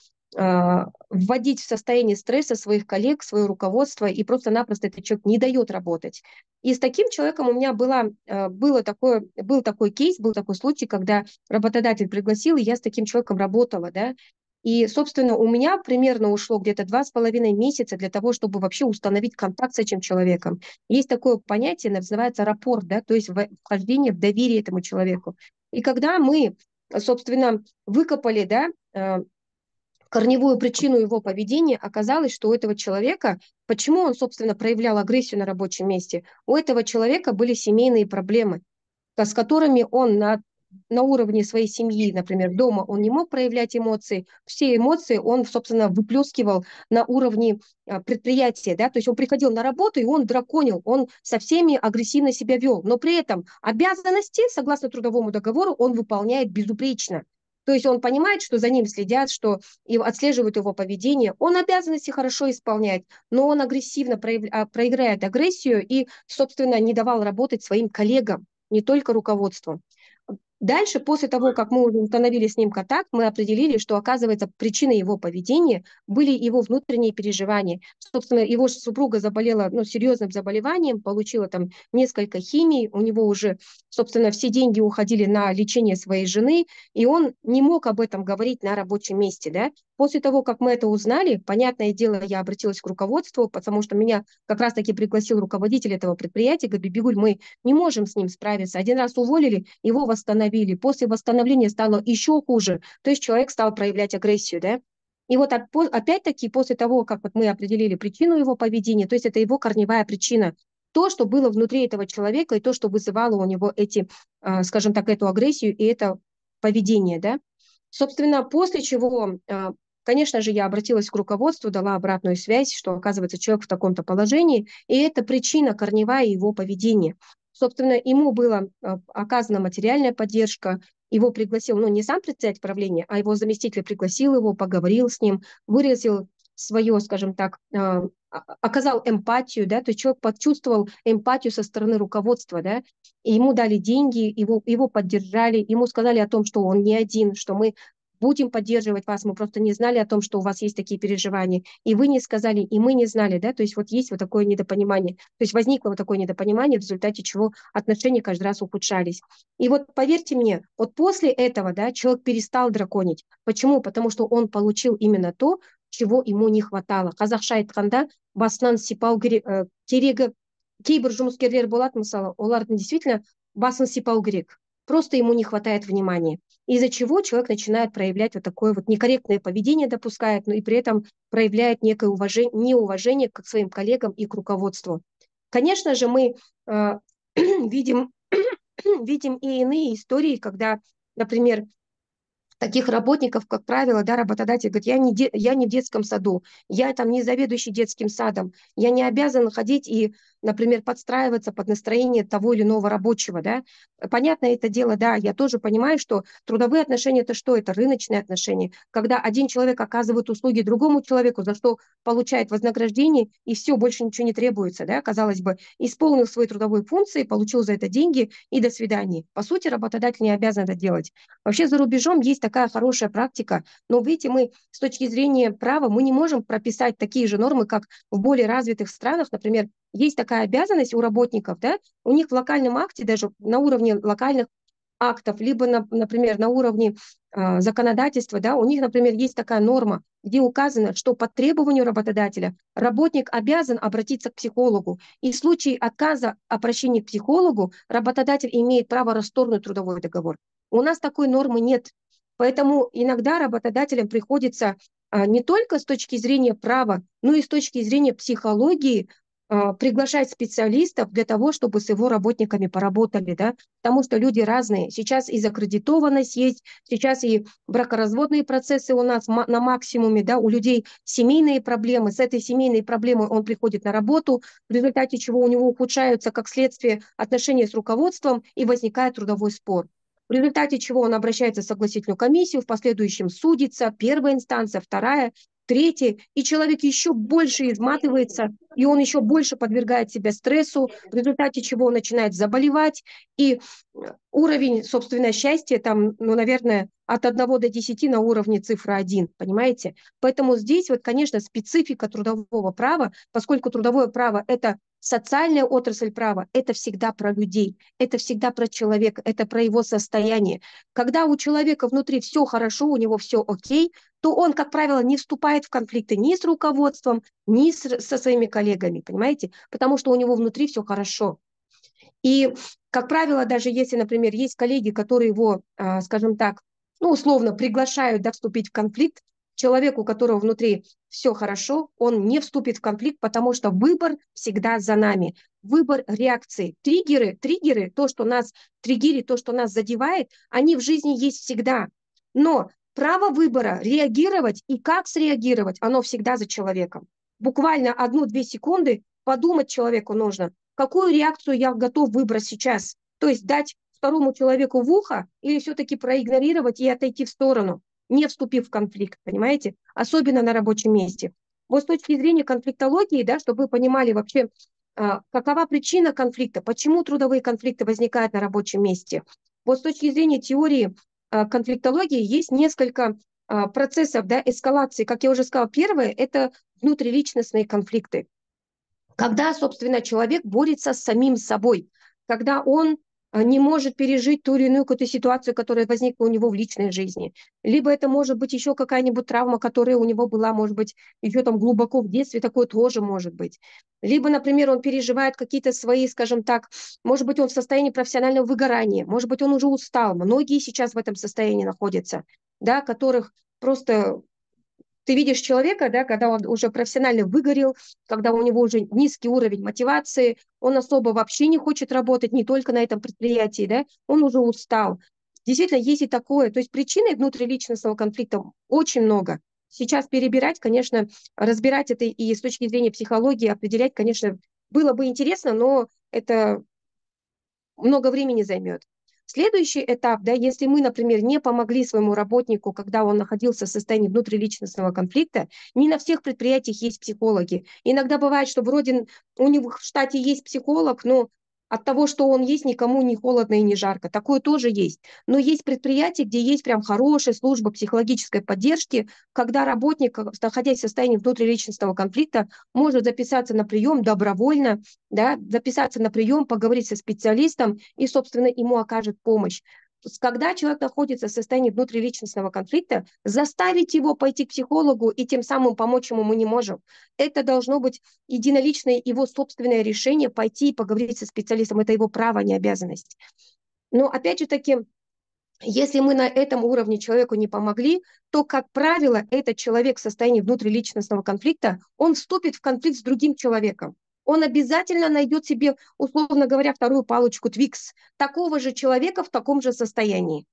вводить в состояние стресса своих коллег, свое руководство, и просто-напросто этот человек не дает работать. И с таким человеком у меня был такой кейс, был такой случай, когда работодатель пригласил, и я с таким человеком работала, да, и, собственно, у меня примерно ушло где-то 2,5 месяца для того, чтобы вообще установить контакт с этим человеком. Есть такое понятие, называется рапорт, да, то есть вхождение в доверие этому человеку. И когда мы, собственно, выкопали, да, корневую причину его поведения, оказалось, что у этого человека, почему он, собственно, проявлял агрессию на рабочем месте, у этого человека были семейные проблемы, с которыми он на уровне своей семьи, например, дома он не мог проявлять эмоции, все эмоции он, собственно, выплескивал на уровне предприятия, да, то есть он приходил на работу, и он драконил, он со всеми агрессивно себя вел, но при этом обязанности, согласно трудовому договору, он выполняет безупречно. То есть он понимает, что за ним следят, что и отслеживают его поведение. Он обязанности хорошо исполняет, но он агрессивно проявляет агрессию и, собственно, не давал работать своим коллегам, не только руководству. Дальше, после того, как мы уже установили с ним контакт, мы определили, что, оказывается, причиной его поведения были его внутренние переживания. Собственно, его супруга заболела серьезным заболеванием, получила там несколько химий, у него уже, собственно, все деньги уходили на лечение своей жены, и он не мог об этом говорить на рабочем месте, да. После того, как мы это узнали, понятное дело, я обратилась к руководству, потому что меня как раз-таки пригласил руководитель этого предприятия, говорит: Бибигуль, мы не можем с ним справиться. Один раз уволили, его восстановили. После восстановления стало еще хуже. То есть человек стал проявлять агрессию, да. И вот опять-таки после того, как вот мы определили причину его поведения, то есть это его корневая причина, то, что было внутри этого человека, и то, что вызывало у него скажем так, эту агрессию и это поведение, да. Собственно, после чего, конечно же, я обратилась к руководству, дала обратную связь, что, оказывается, человек в таком-то положении, и это причина корневая его поведения. Собственно, ему была оказана материальная поддержка, его пригласил, не сам председатель правления, а его заместитель пригласил его, поговорил с ним, выразил свое, скажем так, оказал эмпатию, да, то есть человек почувствовал эмпатию со стороны руководства, да, и ему дали деньги, его поддержали, ему сказали о том, что он не один, что мы будем поддерживать вас, мы просто не знали о том, что у вас есть такие переживания, и вы не сказали, и мы не знали, да, то есть вот есть вот такое недопонимание, то есть возникло вот такое недопонимание, в результате чего отношения каждый раз ухудшались. И вот поверьте мне, вот после этого, да, человек перестал драконить. Почему? Потому что он получил именно то, чего ему не хватало. Қазақша айтқанда, басынан сипау керегі кейбір жұмыскерлер болады, мысалы, олардың действительно басын сипау керек. просто ему не хватает внимания, из-за чего человек начинает проявлять вот такое вот некорректное поведение, допускает, но и при этом проявляет некое неуважение к своим коллегам и к руководству. Конечно же, мы видим и иные истории, когда, например, таких работников, как правило, да, работодатель говорит, я не в детском саду, я там не заведующий детским садом, я не обязан ходить и, например, подстраиваться под настроение того или иного рабочего, да. Понятно это дело, да, я тоже понимаю, что трудовые отношения – это что? Это рыночные отношения, когда один человек оказывает услуги другому человеку, за что получает вознаграждение, и все, больше ничего не требуется, да, казалось бы, исполнил свои трудовые функции, получил за это деньги и до свидания. По сути, работодатель не обязан это делать. Вообще за рубежом есть такая хорошая практика, но, видите, мы с точки зрения права, мы не можем прописать такие же нормы, как в более развитых странах. Например, есть такая обязанность у работников, да, у них в локальном акте, даже на уровне локальных актов, либо, например, на уровне законодательства, да, у них, например, есть такая норма, где указано, что по требованию работодателя работник обязан обратиться к психологу. И в случае отказа обращения к психологу работодатель имеет право расторгнуть трудовой договор. У нас такой нормы нет. Поэтому иногда работодателям приходится не только с точки зрения права, но и с точки зрения психологии приглашать специалистов для того, чтобы с его работниками поработали, да, потому что люди разные. Сейчас и закредитованность есть, сейчас и бракоразводные процессы у нас на максимуме, да, у людей семейные проблемы, с этой семейной проблемой он приходит на работу, в результате чего у него ухудшаются, как следствие, отношения с руководством и возникает трудовой спор. В результате чего он обращается в согласительную комиссию, в последующем судится, первая инстанция, вторая, третья, и человек еще больше изматывается, и он еще больше подвергает себя стрессу, в результате чего он начинает заболевать, и уровень, собственно, счастья там, ну, наверное, от 1 до 10 на уровне цифры 1, понимаете? Поэтому здесь вот, конечно, специфика трудового права, поскольку трудовое право – это социальная отрасль права, это всегда про людей, это всегда про человека, это про его состояние. Когда у человека внутри все хорошо, у него все окей, то он, как правило, не вступает в конфликты ни с руководством, ни со своими коллегами, понимаете? Потому что у него внутри все хорошо. И, как правило, даже если, например, есть коллеги, которые его, скажем так, ну, условно приглашают, да, вступить в конфликт, человеку, у которого внутри все хорошо, он не вступит в конфликт, потому что выбор всегда за нами. Выбор реакции. Триггеры, то, что нас триггерит, то, что нас задевает, они в жизни есть всегда. Но право выбора, реагировать и как среагировать, оно всегда за человеком. Буквально 1-2 секунды подумать человеку нужно, какую реакцию я готов выбрать сейчас. То есть дать второму человеку в ухо или все-таки проигнорировать и отойти в сторону, не вступив в конфликт, понимаете? Особенно на рабочем месте. Вот с точки зрения конфликтологии, да, чтобы вы понимали вообще, какова причина конфликта, почему трудовые конфликты возникают на рабочем месте. Вот с точки зрения теории конфликтологии есть несколько процессов, да, эскалации. Как я уже сказала, первое – это внутриличностные конфликты. Когда, собственно, человек борется с самим собой, когда он не может пережить ту или иную какую-то ситуацию, которая возникла у него в личной жизни. Либо это может быть еще какая-нибудь травма, которая у него была, может быть, еще там глубоко в детстве, такое тоже может быть. Либо, например, он переживает какие-то свои, скажем так, может быть, он в состоянии профессионального выгорания, может быть, он уже устал. Многие сейчас в этом состоянии находятся, да, которых просто... Ты видишь человека, да, когда он уже профессионально выгорел, когда у него уже низкий уровень мотивации, он особо вообще не хочет работать не только на этом предприятии, да, он уже устал. Действительно, есть и такое. То есть причин внутриличностного конфликта очень много. Сейчас перебирать, конечно, разбирать это и с точки зрения психологии определять, конечно, было бы интересно, но это много времени займет. Следующий этап, да, если мы, например, не помогли своему работнику, когда он находился в состоянии внутриличностного конфликта, не на всех предприятиях есть психологи. Иногда бывает, что вроде у него в штате есть психолог, но от того, что он есть, никому не холодно и не жарко. Такое тоже есть. Но есть предприятия, где есть прям хорошая служба психологической поддержки, когда работник, находясь в состоянии внутриличностного конфликта, может записаться на прием добровольно, да, записаться на прием, поговорить со специалистом и, собственно, ему окажет помощь. Когда человек находится в состоянии внутриличностного конфликта, заставить его пойти к психологу и тем самым помочь ему мы не можем. Это должно быть единоличное его собственное решение пойти и поговорить со специалистом. Это его право, а не обязанность. Но опять же таки, если мы на этом уровне человеку не помогли, то, как правило, этот человек в состоянии внутриличностного конфликта, он вступит в конфликт с другим человеком. Он обязательно найдет себе, условно говоря, вторую палочку Твикс, такого же человека в таком же состоянии,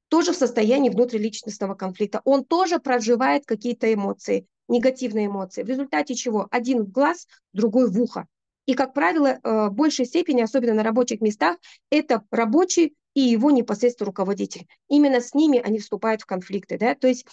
тоже в состоянии внутриличностного конфликта. Он тоже проживает какие-то эмоции, негативные эмоции, в результате чего один в глаз, другой в ухо. И, как правило, в большей степени, особенно на рабочих местах, это рабочий и его непосредственно руководитель. Именно с ними они вступают в конфликты. Да? То есть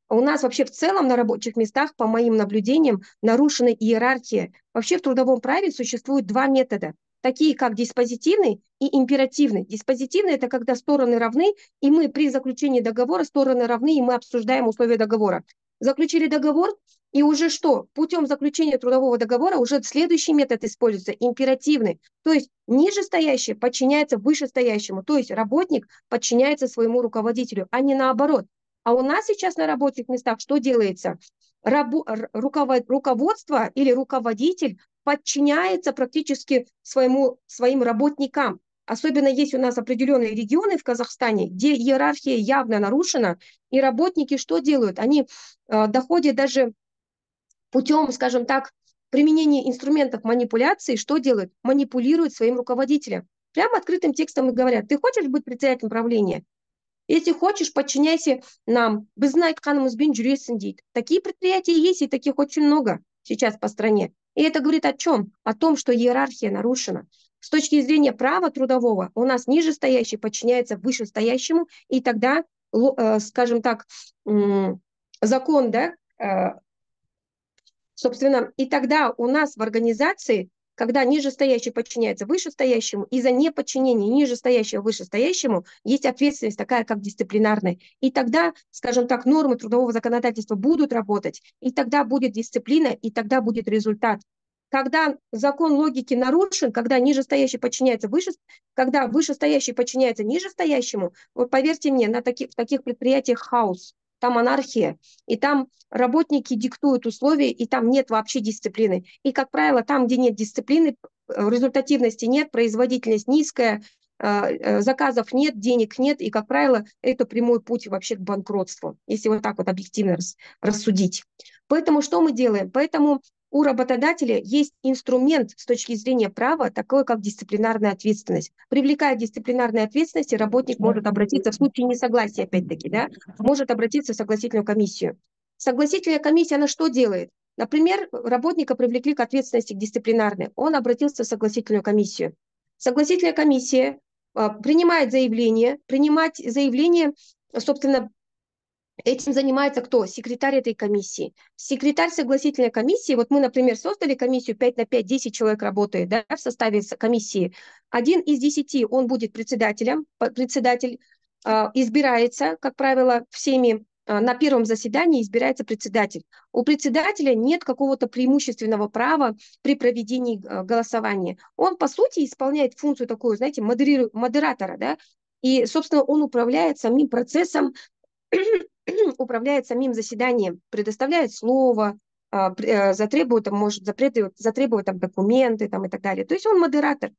у нас вообще в целом на рабочих местах, по моим наблюдениям, нарушена иерархия. Вообще в трудовом праве существует два метода, такие как диспозитивный и императивный. Диспозитивный – это когда стороны равны, и мы при заключении договора стороны равны, и мы обсуждаем условия договора. Заключили договор, и уже что? Путем заключения трудового договора уже следующий метод используется, императивный. То есть нижестоящий подчиняется вышестоящему, то есть работник подчиняется своему руководителю, а не наоборот. А у нас сейчас на рабочих местах что делается? Руководство или руководитель подчиняется практически своим работникам. Особенно есть у нас определенные регионы в Казахстане, где иерархия явно нарушена, и работники что делают? Они доходят даже путем, скажем так, применения инструментов манипуляции, что делают? Манипулируют своим руководителем. Прямо открытым текстом и говорят: ты хочешь быть председателем правления? Если хочешь, подчиняйся нам. Такие предприятия есть, и таких очень много сейчас по стране. И это говорит о чем? О том, что иерархия нарушена. С точки зрения права трудового у нас нижестоящий подчиняется вышестоящему, и тогда, скажем так, закон, да, собственно, и тогда у нас в организации, когда нижестоящий подчиняется вышестоящему, и за неподчинение нижестоящего вышестоящему есть ответственность такая, как дисциплинарная. И тогда, скажем так, нормы трудового законодательства будут работать, и тогда будет дисциплина, и тогда будет результат. Когда закон логики нарушен, когда нижестоящий подчиняется когда вышестоящий подчиняется нижестоящему, вот поверьте мне, в таких предприятиях хаос, там анархия, и там работники диктуют условия, и там нет вообще дисциплины. И, как правило, там, где нет дисциплины, результативности нет, производительность низкая, заказов нет, денег нет, и, как правило, это прямой путь вообще к банкротству, если вот так вот объективно рассудить. Поэтому что мы делаем? Поэтому у работодателя есть инструмент с точки зрения права, такой как дисциплинарная ответственность. Привлекая дисциплинарной ответственности, работник может обратиться в случае несогласия, опять-таки, да, может обратиться в согласительную комиссию. Согласительная комиссия, она что делает? Например, работника привлекли к ответственности дисциплинарной, он обратился в согласительную комиссию. Согласительная комиссия принимает заявление, собственно, этим занимается кто? Секретарь этой комиссии. Секретарь согласительной комиссии, вот мы, например, создали комиссию 5 на 5, 10 человек работает, да, в составе комиссии. 1 из 10, он будет председателем, председатель избирается, как правило, всеми. На первом заседании избирается председатель. У председателя нет какого-то преимущественного права при проведении голосования. Он, по сути, исполняет функцию такую, знаете, модератора, да, и, собственно, он управляет самим процессом, управляет самим заседанием, предоставляет слово, может затребовать там документы там, и так далее. То есть он модератор.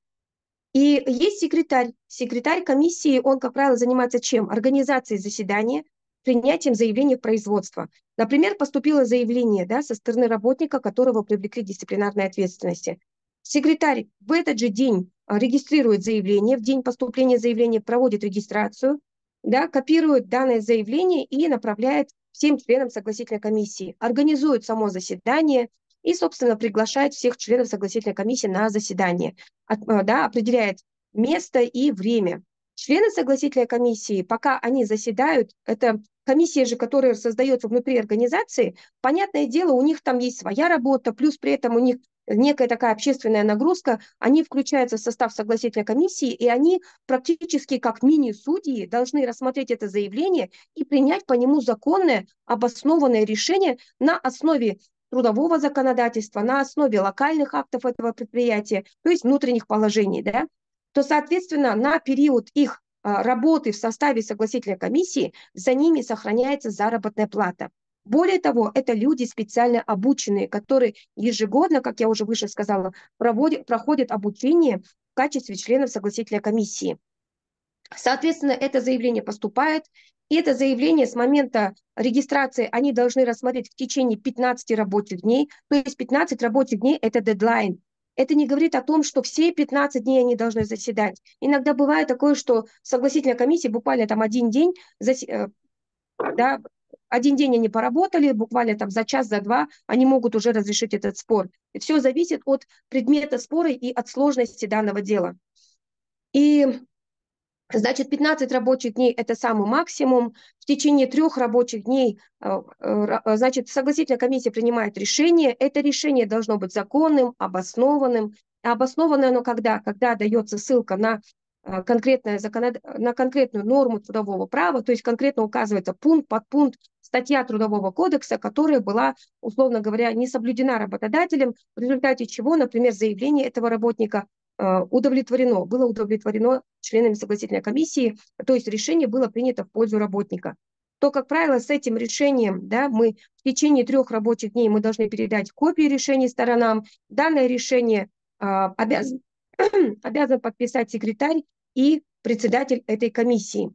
И есть секретарь. Секретарь комиссии, он, как правило, занимается чем? Организацией заседания, принятием заявления в производство. Например, поступило заявление, да, со стороны работника, которого привлекли к дисциплинарной ответственности. Секретарь в этот же день регистрирует заявление, в день поступления заявления проводит регистрацию, да, копирует данное заявление и направляет всем членам согласительной комиссии, организует само заседание и, собственно, приглашает всех членов согласительной комиссии на заседание, да, определяет место и время. Члены согласительной комиссии, пока они заседают, это комиссия же, которая создается внутри организации, понятное дело, у них там есть своя работа, плюс при этом у них некая такая общественная нагрузка, они включаются в состав согласительной комиссии, и они практически как мини-судьи должны рассмотреть это заявление и принять по нему законное, обоснованное решение на основе трудового законодательства, на основе локальных актов этого предприятия, то есть внутренних положений, да, то, соответственно, на период их работы в составе согласительной комиссии за ними сохраняется заработная плата. Более того, это люди специально обученные, которые ежегодно, как я уже выше сказала, проходят обучение в качестве членов согласительной комиссии. Соответственно, это заявление поступает, и это заявление с момента регистрации они должны рассмотреть в течение 15 рабочих дней, то есть 15 рабочих дней – это дедлайн. Это не говорит о том, что все 15 дней они должны заседать. Иногда бывает такое, что согласительная комиссия буквально там один день, да, один день они поработали, буквально там за час, за два, они могут уже разрешить этот спор. И все зависит от предмета спора и от сложности данного дела. И значит, 15 рабочих дней – это самый максимум. В течение 3 рабочих дней, значит, согласительная комиссия принимает решение. Это решение должно быть законным, обоснованным. Обоснованное оно когда? Когда дается ссылка на конкретную норму трудового права, то есть конкретно указывается пункт, подпункт, статья Трудового кодекса, которая была, условно говоря, не соблюдена работодателем, в результате чего, например, заявление этого работника было удовлетворено членами согласительной комиссии, то есть решение было принято в пользу работника. То, как правило, с этим решением, да, мы в течение 3 рабочих дней мы должны передать копии решений сторонам. Данное решение обязан подписать секретарь и председатель этой комиссии.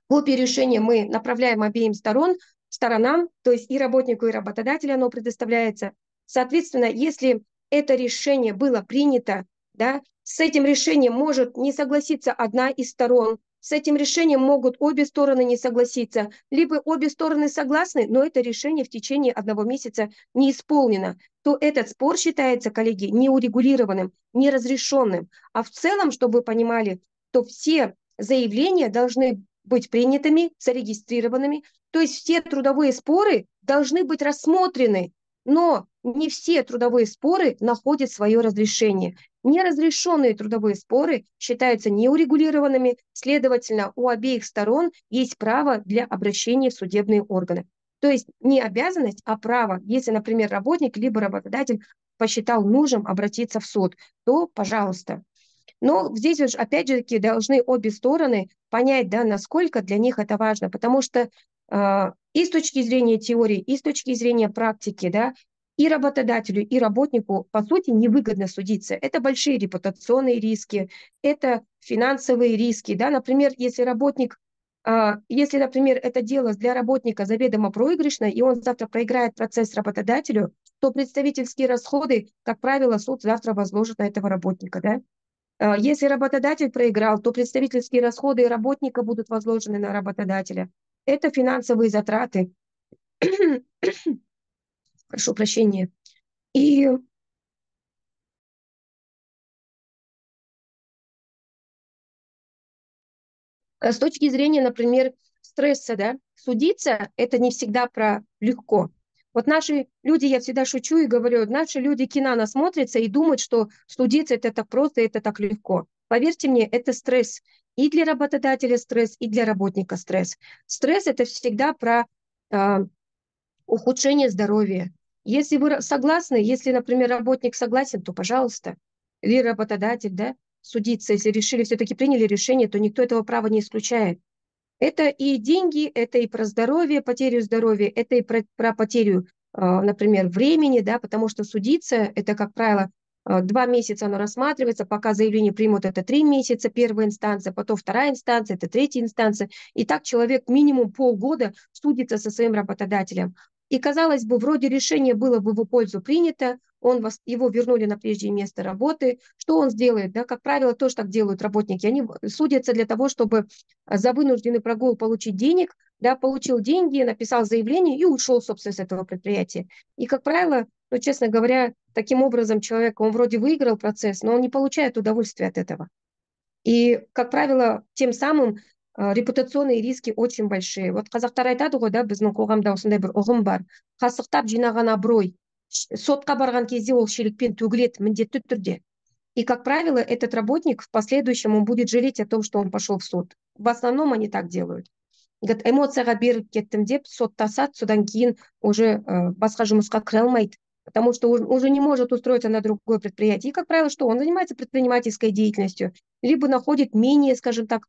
Копии решения мы направляем обеим сторонам, то есть и работнику, и работодателю оно предоставляется. Соответственно, если это решение было принято, да, с этим решением может не согласиться одна из сторон, с этим решением могут обе стороны не согласиться, либо обе стороны согласны, но это решение в течение 1 месяца не исполнено, то этот спор считается, коллеги, неурегулированным, неразрешенным. А в целом, чтобы вы понимали, то все заявления должны быть принятыми, зарегистрированными, то есть все трудовые споры должны быть рассмотрены, но не все трудовые споры находят свое разрешение. Неразрешенные трудовые споры считаются неурегулированными, следовательно, у обеих сторон есть право для обращения в судебные органы. То есть не обязанность, а право. Если, например, работник либо работодатель посчитал нужным обратиться в суд, то пожалуйста. Но здесь уж опять же таки должны обе стороны понять, да, насколько для них это важно, потому что и с точки зрения теории, и с точки зрения практики, да, и работодателю, и работнику, по сути, невыгодно судиться. Это большие репутационные риски, это финансовые риски. Да? Например, если например, это дело для работника заведомо проигрышно, и он завтра проиграет процесс работодателю, то представительские расходы, как правило, суд завтра возложит на этого работника. Да? Если работодатель проиграл, то представительские расходы работника будут возложены на работодателя. Это финансовые затраты. Прошу прощения. И с точки зрения, например, стресса, да, судиться – это не всегда про легко. Вот наши люди, я всегда шучу и говорю, наши люди кино насмотрятся и думают, что судиться – это так просто, это так легко. Поверьте мне, это стресс. И для работодателя стресс, и для работника стресс. Стресс – это всегда про ухудшение здоровья. Если вы согласны, если, например, работник согласен, то пожалуйста. Или работодатель, да, судиться. Если решили, все-таки приняли решение, то никто этого права не исключает. Это и деньги, это и про здоровье, потерю здоровья, это и про потерю, например, времени, да, потому что судиться, это, как правило, 2 месяца оно рассматривается, пока заявление примут, это 3 месяца, первая инстанция, потом вторая инстанция, это третья инстанция. И так человек минимум полгода судится со своим работодателем. И, казалось бы, вроде решение было в его пользу принято, его вернули на прежнее место работы. Что он сделает? Да? Как правило, тоже так делают работники. Они судятся для того, чтобы за вынужденный прогул получить денег, да, получил деньги, написал заявление и ушел, собственно, с этого предприятия. И, как правило, ну, честно говоря, таким образом человек, он вроде выиграл процесс, но он не получает удовольствия от этого. И, как правило, тем самым репутационные риски очень большие. Вот қазақтар айтады ғой, да, біздің қоғамда осындай бір ұғым бар. Қасықтап жинаған абырой сотқа барған кезде ол шелекпен төгіледі міндетті түрде. И, как правило, этот работник в последующем он будет жалеть о том, что он пошел в суд. В основном они так делают. Говорят, эмоцияға беріп кеттім деп соттасады, содан кейін уже басқа жұмысқа кіре алмайды, потому что уже не может устроиться на другое предприятие. И, как правило, что он занимается предпринимательской деятельностью, либо находит менее, скажем так,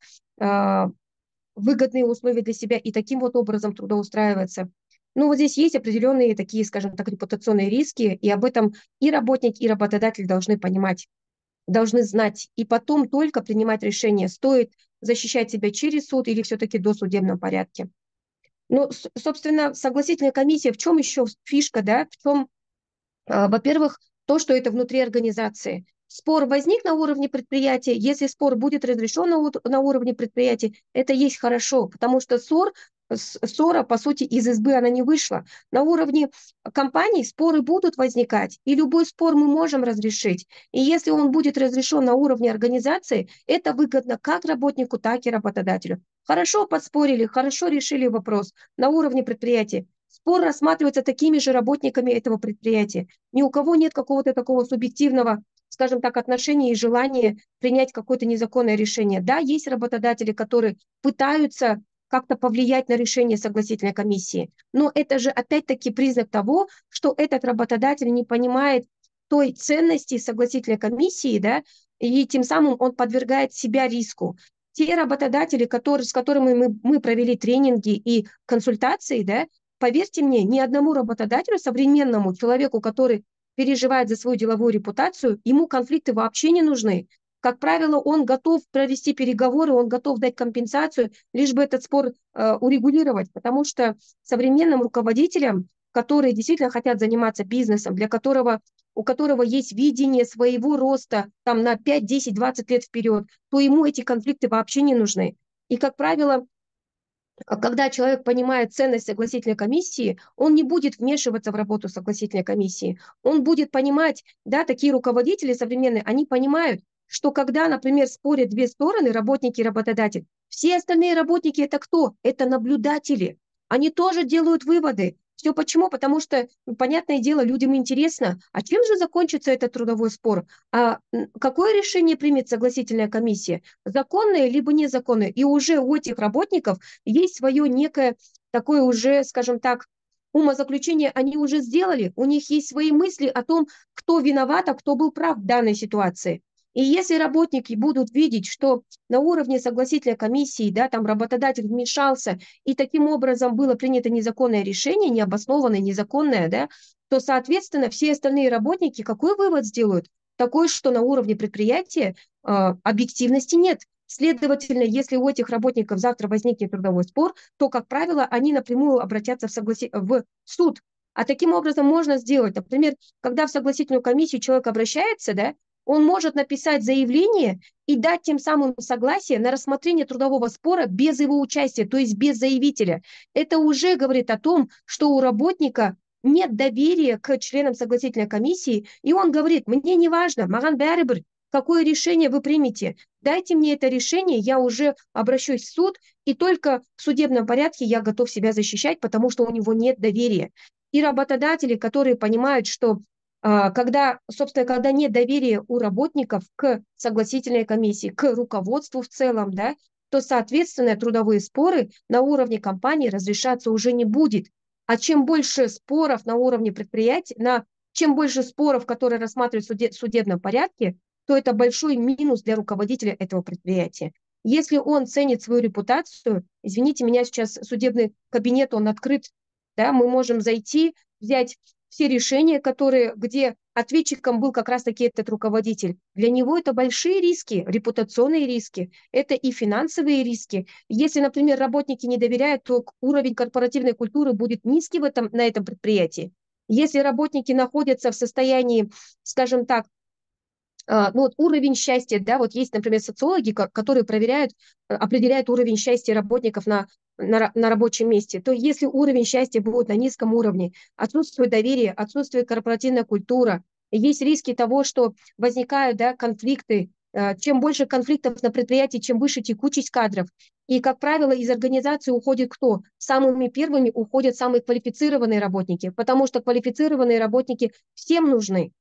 выгодные условия для себя и таким вот образом трудоустраивается. Ну, вот здесь есть определенные такие, скажем так, репутационные риски, и об этом и работник, и работодатель должны понимать. должны знать, и потом только принимать решение, стоит защищать себя через суд или все-таки в досудебном порядке. Ну, собственно, согласительная комиссия, в чем еще фишка, да, в чем, во-первых, то, что это внутри организации. Спор возник на уровне предприятия, если спор будет разрешен на уровне предприятия, это есть хорошо, потому что ссора, по сути, из избы она не вышла. На уровне компаний споры будут возникать, и любой спор мы можем разрешить. И если он будет разрешен на уровне организации, это выгодно как работнику, так и работодателю. Хорошо поспорили, хорошо решили вопрос на уровне предприятия. Спор рассматривается такими же работниками этого предприятия. Ни у кого нет какого-то такого субъективного, скажем так, отношения и желания принять какое-то незаконное решение. Да, есть работодатели, которые пытаются как-то повлиять на решение согласительной комиссии, но это же опять-таки признак того, что этот работодатель не понимает той ценности согласительной комиссии, да, и тем самым он подвергает себя риску. Те работодатели, с которыми мы провели тренинги и консультации, да, поверьте мне, ни одному работодателю, современному человеку, который переживает за свою деловую репутацию, ему конфликты вообще не нужны. Как правило, он готов провести переговоры, он готов дать компенсацию, лишь бы этот спор урегулировать, потому что современным руководителям, которые действительно хотят заниматься бизнесом, у которого есть видение своего роста там, на 5, 10, 20 лет вперед, то ему эти конфликты вообще не нужны. И, как правило, когда человек понимает ценность согласительной комиссии, он не будет вмешиваться в работу согласительной комиссии. Он будет понимать, да, такие руководители современные, они понимают, что когда, например, спорят две стороны, работники и работодатель, все остальные работники это кто? Это наблюдатели. Они тоже делают выводы. Все почему? Потому что, понятное дело, людям интересно, а чем же закончится этот трудовой спор? Какое решение примет согласительная комиссия? Законное либо незаконное? И уже у этих работников есть свое некое такое уже, скажем так, умозаключение они уже сделали, у них есть свои мысли о том, кто виноват, а кто был прав в данной ситуации. И если работники будут видеть, что на уровне согласительной комиссии, да, там работодатель вмешался, и таким образом было принято незаконное решение, необоснованное, незаконное, да, то, соответственно, все остальные работники какой вывод сделают? Такой, что на уровне предприятия объективности нет. Следовательно, если у этих работников завтра возникнет трудовой спор, то, как правило, они напрямую обратятся в суд. А таким образом можно сделать, например, когда в согласительную комиссию человек обращается, да, он может написать заявление и дать тем самым согласие на рассмотрение трудового спора без его участия, то есть без заявителя. Это уже говорит о том, что у работника нет доверия к членам согласительной комиссии, и он говорит, мне не важно, маган бәрібір, какое решение вы примете, дайте мне это решение, я уже обращусь в суд, и только в судебном порядке я готов себя защищать, потому что у него нет доверия. И работодатели, которые понимают, что когда нет доверия у работников к согласительной комиссии, к руководству в целом, да, то, соответственно, трудовые споры на уровне компании разрешаться уже не будет. А чем больше споров на уровне предприятия, чем больше споров, которые рассматривают в судебном порядке, то это большой минус для руководителя этого предприятия. Если он ценит свою репутацию, извините меня, сейчас судебный кабинет, он открыт, да, мы можем зайти, взять все решения, где ответчиком был как раз-таки этот руководитель. Для него это большие риски, репутационные риски, это и финансовые риски. Если, например, работники не доверяют, то уровень корпоративной культуры будет низкий на этом предприятии. Если работники находятся в состоянии, скажем так, уровень счастья, да, вот есть, например, социологи, которые определяют уровень счастья работников на рабочем месте, то если уровень счастья будет на низком уровне, отсутствует доверие, отсутствует корпоративная культура, есть риски того, что возникают, да, конфликты. Чем больше конфликтов на предприятии, чем выше текучесть кадров. И, как правило, из организации уходит кто? Самыми первыми уходят самые квалифицированные работники, потому что квалифицированные работники всем нужны.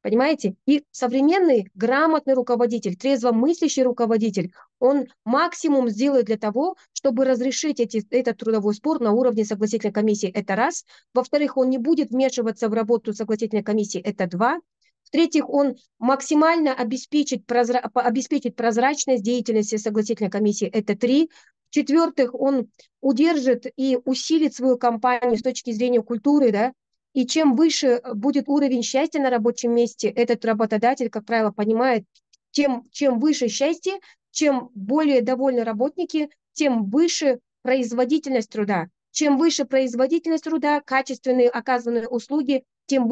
Понимаете? И современный, грамотный руководитель, трезвомыслящий руководитель, он максимум сделает для того, чтобы разрешить этот трудовой спор на уровне согласительной комиссии. Это раз. Во-вторых, он не будет вмешиваться в работу согласительной комиссии. Это два. В-третьих, он максимально обеспечит прозрачность деятельности согласительной комиссии. Это три. В-четвертых, он удержит и усилит свою компанию с точки зрения культуры, да, и чем выше будет уровень счастья на рабочем месте, этот работодатель, как правило, понимает, чем выше счастье, чем более довольны работники, тем выше производительность труда. Чем выше производительность труда, качественные оказанные услуги, чем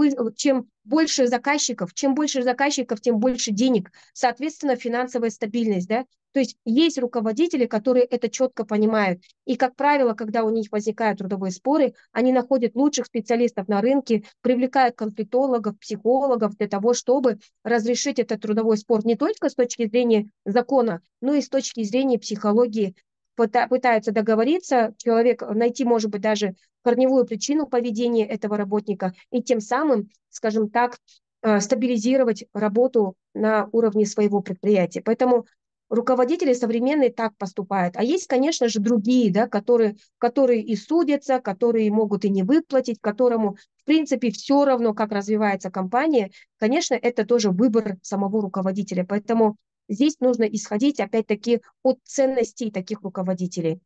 больше заказчиков, тем больше денег. Соответственно, финансовая стабильность, да. То есть есть руководители, которые это четко понимают. И, как правило, когда у них возникают трудовые споры, они находят лучших специалистов на рынке, привлекают конфликтологов, психологов для того, чтобы разрешить этот трудовой спор не только с точки зрения закона, но и с точки зрения психологии. Пытаются договориться, человек найти, может быть, даже корневую причину поведения этого работника и тем самым, скажем так, стабилизировать работу на уровне своего предприятия. Поэтому руководители современные так поступают. А есть, конечно же, другие, да, которые и судятся, которые могут и не выплатить, которому, в принципе, все равно, как развивается компания. Конечно, это тоже выбор самого руководителя. Поэтому здесь нужно исходить, опять-таки, от ценностей таких руководителей.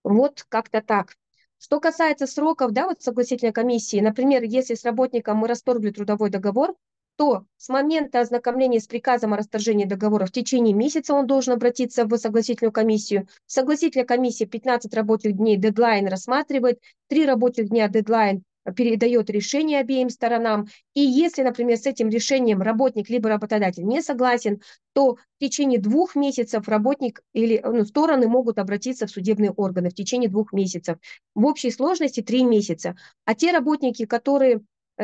Вот как-то так. Что касается сроков, да, вот согласительной комиссии, например, если с работником мы расторгли трудовой договор, то с момента ознакомления с приказом о расторжении договора в течение месяца он должен обратиться в согласительную комиссию. Согласительная комиссия 15 рабочих дней дедлайн рассматривает, 3 рабочих дня дедлайн передает решение обеим сторонам. И если, например, с этим решением работник либо работодатель не согласен, то в течение 2 месяцев работник или стороны могут обратиться в судебные органы в течение 2 месяцев. В общей сложности 3 месяца. А те работники,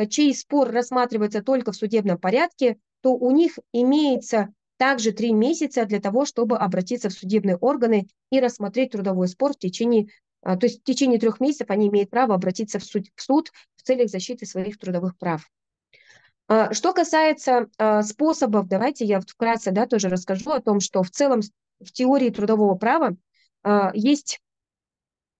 чей спор рассматривается только в судебном порядке, то у них имеется также 3 месяца для того, чтобы обратиться в судебные органы и рассмотреть трудовой спор то есть в течение 3 месяцев они имеют право обратиться в суд в целях защиты своих трудовых прав. Что касается способов, давайте я вкратце, да, тоже расскажу о том, что в целом в теории трудового права есть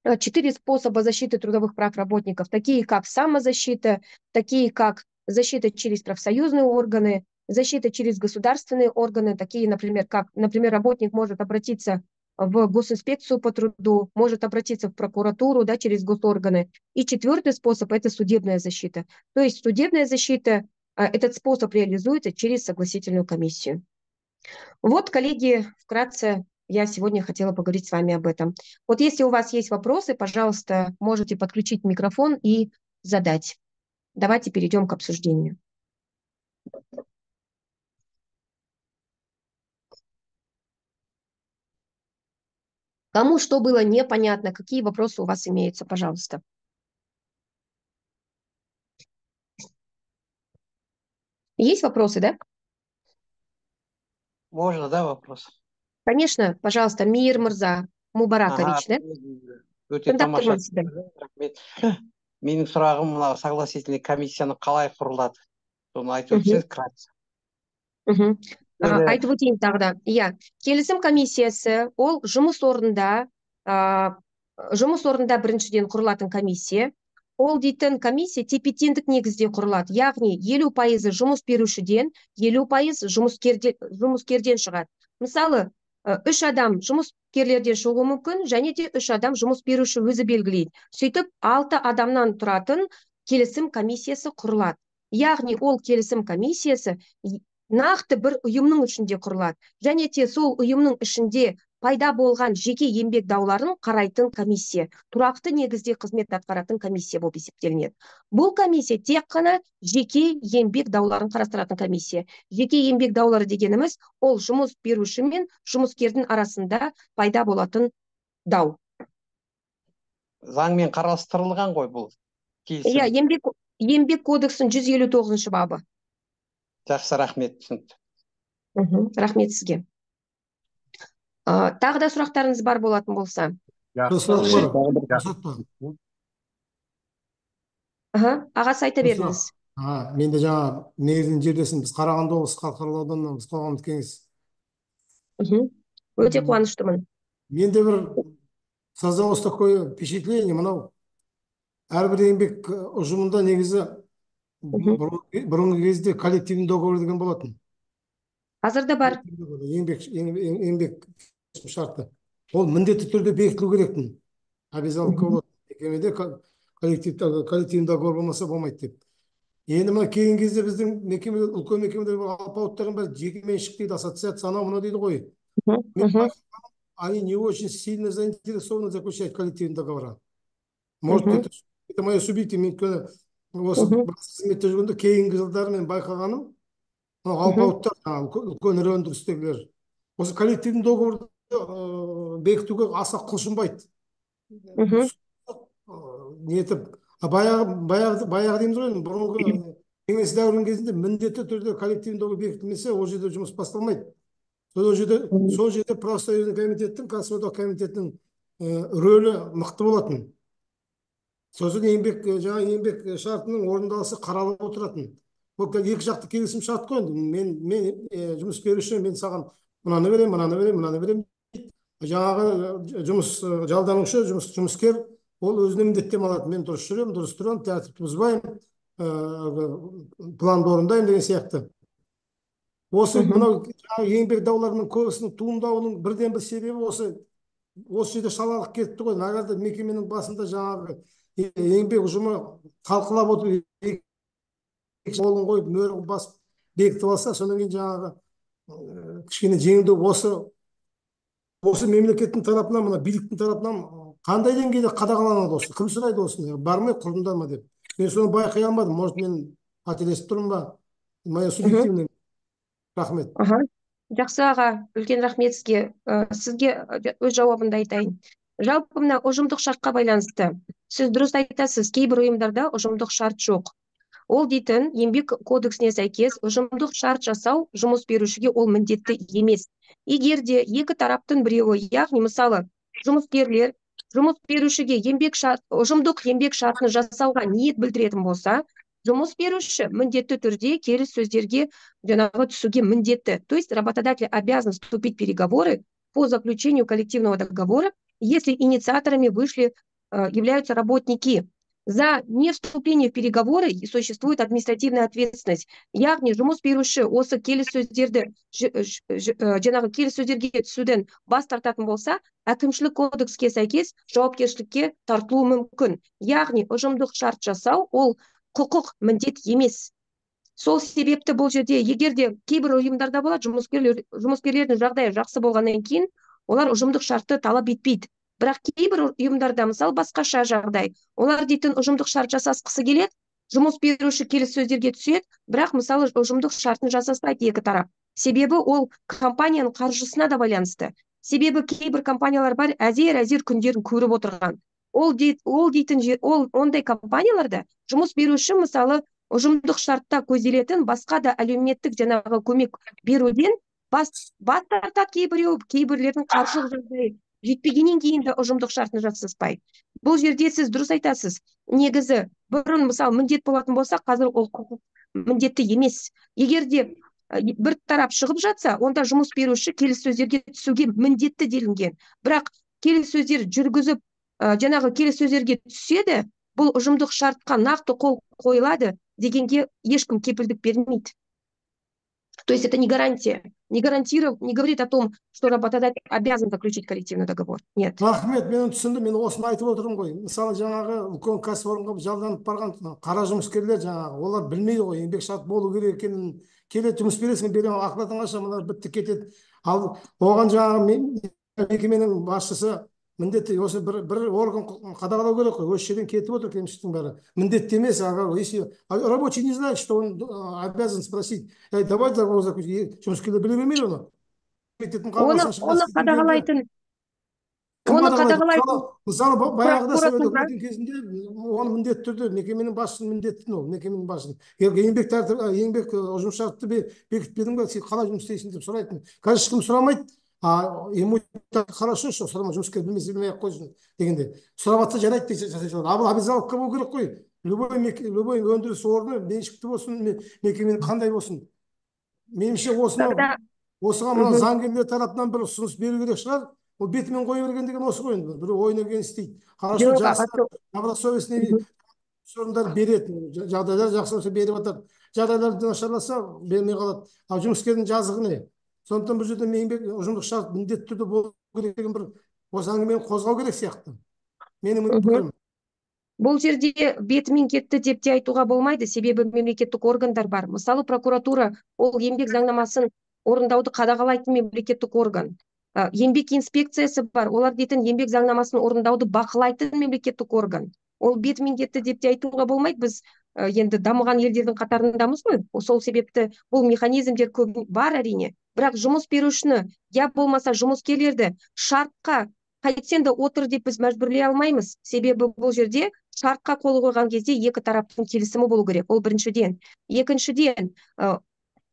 4 способа защиты трудовых прав работников, такие как самозащита, такие как защита через профсоюзные органы, защита через государственные органы, такие, например, работник может обратиться в госинспекцию по труду, может обратиться в прокуратуру, да, через госорганы. И 4-й способ – это судебная защита. То есть судебная защита, этот способ реализуется через согласительную комиссию. Вот, коллеги, вкратце я сегодня хотела поговорить с вами об этом. Вот если у вас есть вопросы, пожалуйста, можете подключить микрофон и задать. Давайте перейдем к обсуждению. Кому что было непонятно, какие вопросы у вас имеются, пожалуйста. Есть вопросы, да? Можно, да, вопрос? Конечно, пожалуйста, Мир Мырза Мубаракович, да? Өте Тыңдап тамаша. тұрмын сізді. Рахмет. Менің сұрағым мына согласительный комиссияны қалай құрылады? Соны айтып өтсеңіз кратко. Айтып өтейін тағы да. Иә, келісім комиссиясы ол жұмыс орнында біріншіден құрылатын комиссия. Ол дейтін комиссия тепе-теңдік негізде құрылады. Яғни 50% жұмыс берушіден, 50% жұмыскерден шығады. Мысалы, 3 адам жұмыскерлерден шығуы мүмкін, және де 3 адам жұмыс беруші өзі белгілейді. Сөйтіп, 6 адамнан тұратын келісім комиссиясы құрылады. Яғни ол келісім комиссиясы нақты бір ұйымның ішінде құрылады. Және де сол ұйымның ішінде пайда болған жеке еңбек дауларын қарайтын комиссия, тұрақты негізде қызмет атқаратын комиссия болып есептелінеді. Бұл комиссия тек қана жеке еңбек дауларын қарастыратын комиссия. Жеке еңбек даулары дегеніміз ол жұмыс беруші мен жұмыскердің арасында пайда болатын дау. Заңмен қарастырылған ғой бұл келісім. Иә, еңбек кодексінің 159 бабы. Жақсы, рахмет, түсінікті. Рахмет сізге. Тағы да сұрақтарыңыз бар болатын болса. Ағасы айта беріңіз. Мен де жаңа негізінен жердесін, біз Қарағанды облысы халықаралық ауданынан қоғамдық кеңес. Өте қуаныштымын. Менде бір создалось такое впечатление, мынау әрбір еңбек ұжымында негізі бұрынғы кезде коллективный договор деген болатын. Қазір де бар. Еңбек шарты. Ол міндетті түрде бекітілу керектін. Обязаловка болады. Мекемеде коллективный договор болмаса болмайды деп. Енді мына кейінгі кезде біздің мекеме, үлкен мекемелер алпауыттардың бәрі жеке меншік дейді, ассоциация, анау мынау дейді ғой. Мен байқағаным, они не очень сильно заинтересованы заключать коллективные договора. Может, это мое субъективное, өйткені осы қызметте жүргенде кейінгі жылдары мен байқағаным, алпауыттар, үлкен ірі өндірістегілер, осы коллективный договорды бекітуге аса құлшынбайды. Нетіп, баяғы дейміз ғой, бұрынғы кеңес дәуірінің кезінде міндетті түрде коллективный договор бекітілмесе, ол жерде жұмыс басталмайды. Сол жерде профсоюзный комитеттің, кәсіподақ комитетінің рөлі мықты болатын. Сосын жаңа еңбек шартының орындалысы қаралып отыратын. Бұл екі жақты келісім шарт қой. Мен жұмыс беруші, мен саған мынаны берем. Жаңағы жалданушы, жұмыскер ол өзіне міндеттеме алады. Мен дұрыс жүремін, тәртіпті бұзбаймын, планды орындаймын деген сияқты. Осы мынау еңбек дауларының көбісінің туындауының бірден бір себебі осы жерде шалалық кетті ғой. Нағарды мекеменің басында жаңағы еңбек ұжымы талқылап отырып, қолын қойып, мөрін басып бекітіп алса, содан кейін жаңағы кішкене жеңілдеу осы мемлекеттің тарапынан, мына биліктің тарапынан қандай деңгейде қадағаланады осы? Кім сұрайды осыны? Бармай құрдыңдар ма деп. Мен соны байқай алмадым. Может, мен қателесіп тұрмын ба? Моя субъективный. Рахмет. Жақсы аға, үлкен рахмет сізге. Сізге өз жауабымды айтайын. Жалпы мына ұжымдық шартқа байланысты. Сіз дұрыс айтасыз, кейбір ұйымдарда ұжымдық шарт жоқ. Ол дейтін, еңбек кодексіне сәйкес ұжымдық шарт жасау жұмыс берушіге ол міндетті емес. Егер де екі тараптың біреуі, яғни мысалы, жұмыскерлер жұмыс берушіге ұжымдық еңбек шартын жасауға ниет білдіретін болса, жұмыс беруші міндетті түрде келіссөздерге жаңағы түсуге міндетті. То есть работодатель обязан вступить в переговоры по заключению коллективного договора, если инициаторами являются работники. За невступление в переговоры существует административная ответственность. Яғни жұмыс беруші осы келіссөздерге түсуден бас тартатын болса, әкімшілік кодекске сәйкес жауапкершілікке тартылуы мүмкін. Яғни ұжымдық шарт жасау ол құқық, міндет емес. Сол себепті бұл жерде, егер де кейбір ұйымдарда болады, жұмыскерлердің жағдайы жақсы болғаннан кейін, олар ұжымдық шартты талап етпейді. Бірақ кейбір ұйымдарда, мысалы, басқаша жағдай. Олар дейтін ұжымдық шарт жасасқысы келеді, жұмыс беруші келіссөздерге түседі, бірақ мысалы ұжымдық шартын жасаспайды екі тарап. Себебі ол компанияның қаржысына да байланысты. Себебі кейбір компаниялар бар, әзер күндерін көріп отырған. Ондай компанияларда жұмыс беруші мысалы ұжымдық шартта көзделетін басқа да әлеуметтік жаңағы көмек беруден бас тартады кейбірлердің қаржылық жағдайы жетпегеннен кейін де ұжымдық шартын жасаспайды. Бұл жерде сіз дұрыс айтасыз. Негізі бұрын мысалы міндет болатын болса, қазір ол құқық міндетті емес. Егер де бір тарап шығып жатса, онда жұмыс беруші келіссөздерге түсуге міндетті делінген. Бірақ келіссөздер жүргізіп, жаңағы келіссөздерге түседі, бұл ұжымдық шартқа нақты қол қойылады дегенге ешкім кепілдік бермейді. То есть это не гарантия. Не говорит о том, что работодатель обязан заключить коллективный договор. Нет. Рахмет, мен түсіндім, мен осыны айтып отырмын ғой. Мысалы, жаңағы үлкен кәсіпорынға жалданып барған қара жұмыскерлер, жаңағы олар білмейді ғой, еңбек шарт болу керек екенін. Келеді, жұмыс бересің, беремін, ақылатын қаша, мына бітті кетеді. Ал оған жаңағы мекеменің басшысы міндетті, осы бір орган қадағалау керек қой, осы жерден кетіп отыр кемшіліктің бәрі. Міндетті емес, если рабочий не знает, что он обязан спросить, давай договор заключить, жұмыскерлер біле бермейді оны. Оны қадағалайтын. Мысалы, баяғыда совет үкіметінің кезінде оны міндетті түрде мекеменің басшысының міндетті, мекеменің басшысының. Еңбек ұжым шартты бекітпедің бе, сен қалай жұмыс істейсің деп сұрайтын. Қазір ешкім сұрамайды. Ему так хорошо, что сұрама, жұмыскер білмей-ақ қойсын дегенде. Сұрап атса жарайды деп жасай салады. Обязаловка болу керек қой. Любой өндіріс орны меншікті болсын, мекеменің қандай болсын. Меніңше осыған мына заңгерлер тарапынан бір ұсыныс беру керек шығар. Ол бетімен қойы берген деген осы ғой. Бір ойын өрген істейді. Хорошо, жақсы, добросовестный орындар береді. Жағдайлар жақсы болса беріп атады. Жағдайлар нашарласа бермей қалады. Ал жұмыскердің жазығы не? Сондықтан бұл жерде еңбек ұжымдық шарт міндетті түрде болу керек деген бір осы әңгімені қозғау керек сияқты. Менің пікірім. Бұл жерде бетімен кетті деп те айтуға болмайды, себебі мемлекеттік органдар бар. Мысалы, прокуратура ол еңбек заңнамасын орындауды қадағалайтын мемлекеттік орган. Еңбек инспекциясы бар, олар дейтін еңбек заңнамасын орындауды бақылайтын мемлекеттік орган. Ол бетімен кетті деп те айтуға болмайды. Біз енді дамыған елдердің қатарындамыз ғой. Сол себепті бұл механизмдер көп бар әрине. Бірақ жұмыс берушіні, я болмаса жұмыскерлерді шартқа қайтсен де отыр деп біз мәжбүрлей алмаймыз. Себебі бұл жерде шартқа қол қойған кезде екі тараптың келісімі болу керек. Ол біріншіден. Екіншіден,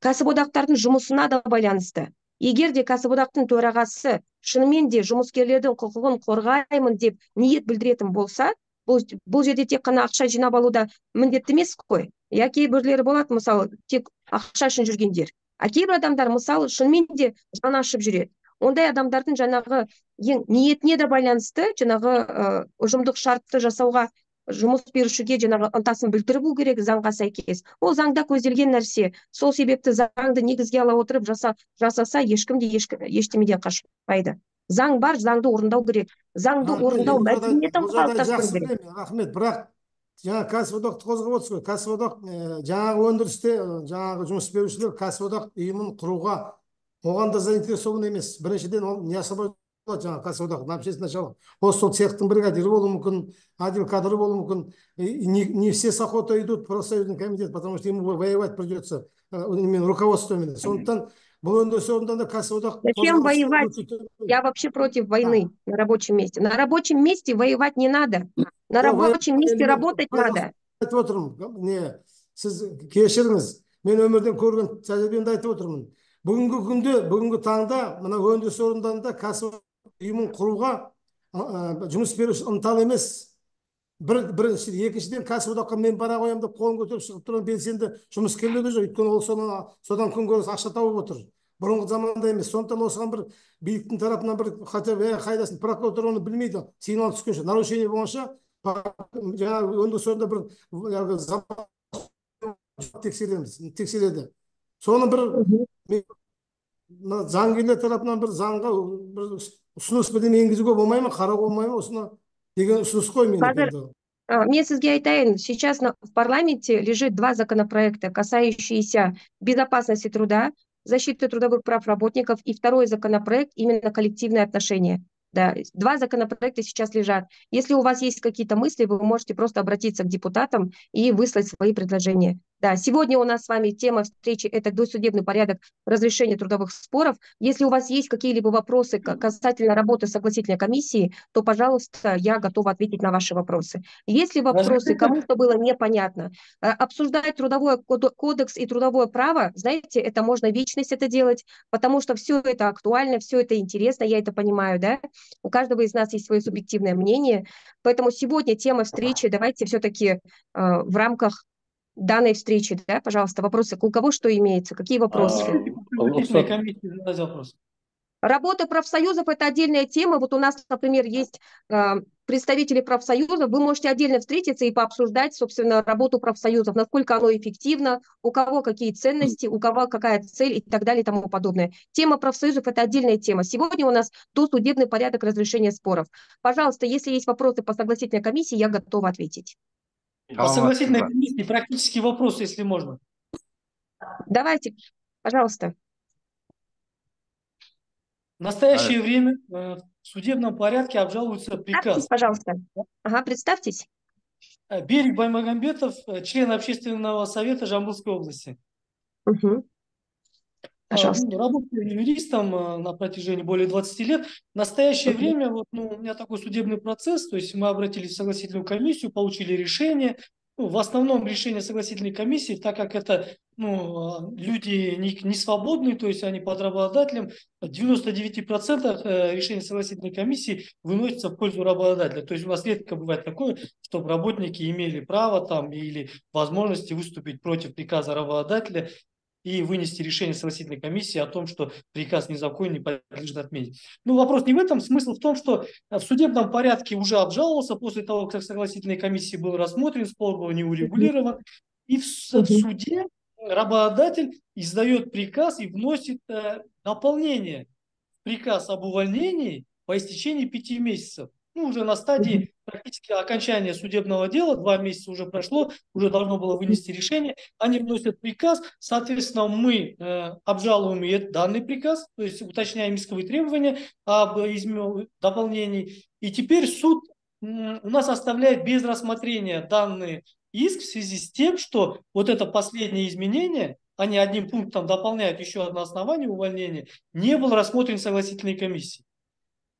кәсіподақтардың жұмысына да байланысты. Егер де кәсіподақтың төрағасы шынымен де жұмыскерлердің құқығын қорғаймын деп ниет білдіретін болса, бұл жерде тек қана ақша жинап алуда міндетті емес қой. Яки бірлері болады, мысалы, тек ақша үшін жүргендер. Кейбір адамдар, мысалы, шынымен де жан ашып жүреді. Ондай адамдардың жаңағы ниетіне де байланысты, жаңағы ұжымдық шартты жасауға жұмыс берушіге жаңағы ынтасын білдіріп керек заңға сәйкес. Ол заңда көзделген нәрсе. Сол себепті заңды негізге ала отырып жасаса ешкім де ештемеден қашпайды. Заң бар, заңды орындау керек. Заңды орындау мәдениетін қалыптастыру керек. Рахмет, бірақ жаңа кәсіподақты қозғап отырсыз ғой. Кәсіподақ жаңағы өндірісте жаңағы жұмыс берушілер кәсіподақ ұйымын құруға оған да заинтересован емес. Біріншіден ол не особо жаңағы кәсіподақ общественное начало. Сол цехтың бригадирі болуы мүмкін, отдел кадры болуы мүмкін. Не все с охотой идут в профсоюзный комитет, потому что ему воевать придется именно руководством. Сондықтан бұл өндіріс орнында кәсіподақ. Зачем воевать? Я вообще против войны на рабочем месте. На рабочем месте воевать не надо. На рабочем месте работать надо. Айтып отырмын, не, сіз кешіріңіз, мен өмірден көрген тәжірибемді айтып отырмын. Бүгінгі таңда мына өндіріс орындарында кәсіподақ ұйымын құруға жұмыс беруші ынталы емес. Бірінші, екіншіден кәсіподаққа мен бара қоямын деп қолын көтеріп шығып тұрған белсенді жұмыскерлер де жоқ. Өйткені ол содан күн көріс ақша тауып отыр. Бұрынғы заманда емес. Сондықтан осыған бір биліктің тарапынан бір қайдасын прокуратура оны білмейді. Сигнал түскенше, нарушение болғанша жаңағы өндіріс орнында бір тексереді. Соны бір заңгерлер тарапынан бір заңға бір ұсыныс бірдеңе енгізуге болмай ма, қарауға болмай ма, осыны деген ұсыныс қой мен. Мне сізге айтайын, сейчас в парламенте лежит два законопроекта, касающиеся безопасности труда, защиты трудовых прав работников, и второй законопроект именно коллективные отношения. Да, два законопроекта сейчас лежат. Если у вас есть какие-то мысли, вы можете просто обратиться к депутатам и выслать свои предложения. Да, сегодня у нас с вами тема встречи – это досудебный порядок разрешения трудовых споров. Если у вас есть какие-либо вопросы касательно работы согласительной комиссии, то, пожалуйста, я готова ответить на ваши вопросы. Если вопросы кому-то было непонятно, обсуждать трудовой кодекс и трудовое право, знаете, это можно вечность это делать, потому что все это актуально, все это интересно, я это понимаю, да? У каждого из нас есть свое субъективное мнение, поэтому сегодня тема встречи, давайте все-таки в рамках данной встречи, да, пожалуйста, вопросы. У кого что имеется? Какие вопросы? Работа профсоюзов – это отдельная тема. Вот у нас, например, есть представители профсоюзов. Вы можете отдельно встретиться и пообсуждать, собственно, работу профсоюзов, насколько оно эффективно, у кого какие ценности, у кого какая цель и так далее и тому подобное. Тема профсоюзов – это отдельная тема. Сегодня у нас досудебный порядок разрешения споров. Пожалуйста, если есть вопросы по согласительной комиссии, я готова ответить. По согласительной комиссии практический вопрос, если можно. Давайте, пожалуйста. В настоящее время в судебном порядке обжалуется приказ. Пожалуйста. Ага, представьтесь. Берег Баймагамбетов, член общественного совета Жамбылской области. Угу. Пожалуйста. Работаю юристом на протяжении более 20 лет. В настоящее время вот, у меня такой судебный процесс, то есть мы обратились в согласительную комиссию, получили решение. В основном решение согласительной комиссии, так как это люди не свободные, то есть они под работодателем, в 99% решение согласительной комиссии выносится в пользу работодателя. То есть у нас редко бывает такое, чтобы работники имели право там или возможности выступить против приказа работодателя и вынести решение согласительной комиссии о том, что приказ незаконен, не подлежит отмене. Вопрос не в этом. Смысл в том, что в судебном порядке уже обжаловался после того, как согласительной комиссии был рассмотрен, спор был не урегулирован. И в суде работодатель издает приказ и вносит дополнение в приказ об увольнении по истечении 5 месяцев. Уже на стадии практически окончание судебного дела, 2 месяца уже прошло, уже должно было вынести решение, они вносят приказ, соответственно, мы обжалуем данный приказ, то есть уточняем исковые требования об дополнении, и теперь суд у нас оставляет без рассмотрения данный иск в связи с тем, что вот это последнее изменение, они одним пунктом дополняют еще одно основание увольнения, не было рассмотрено согласительной комиссией.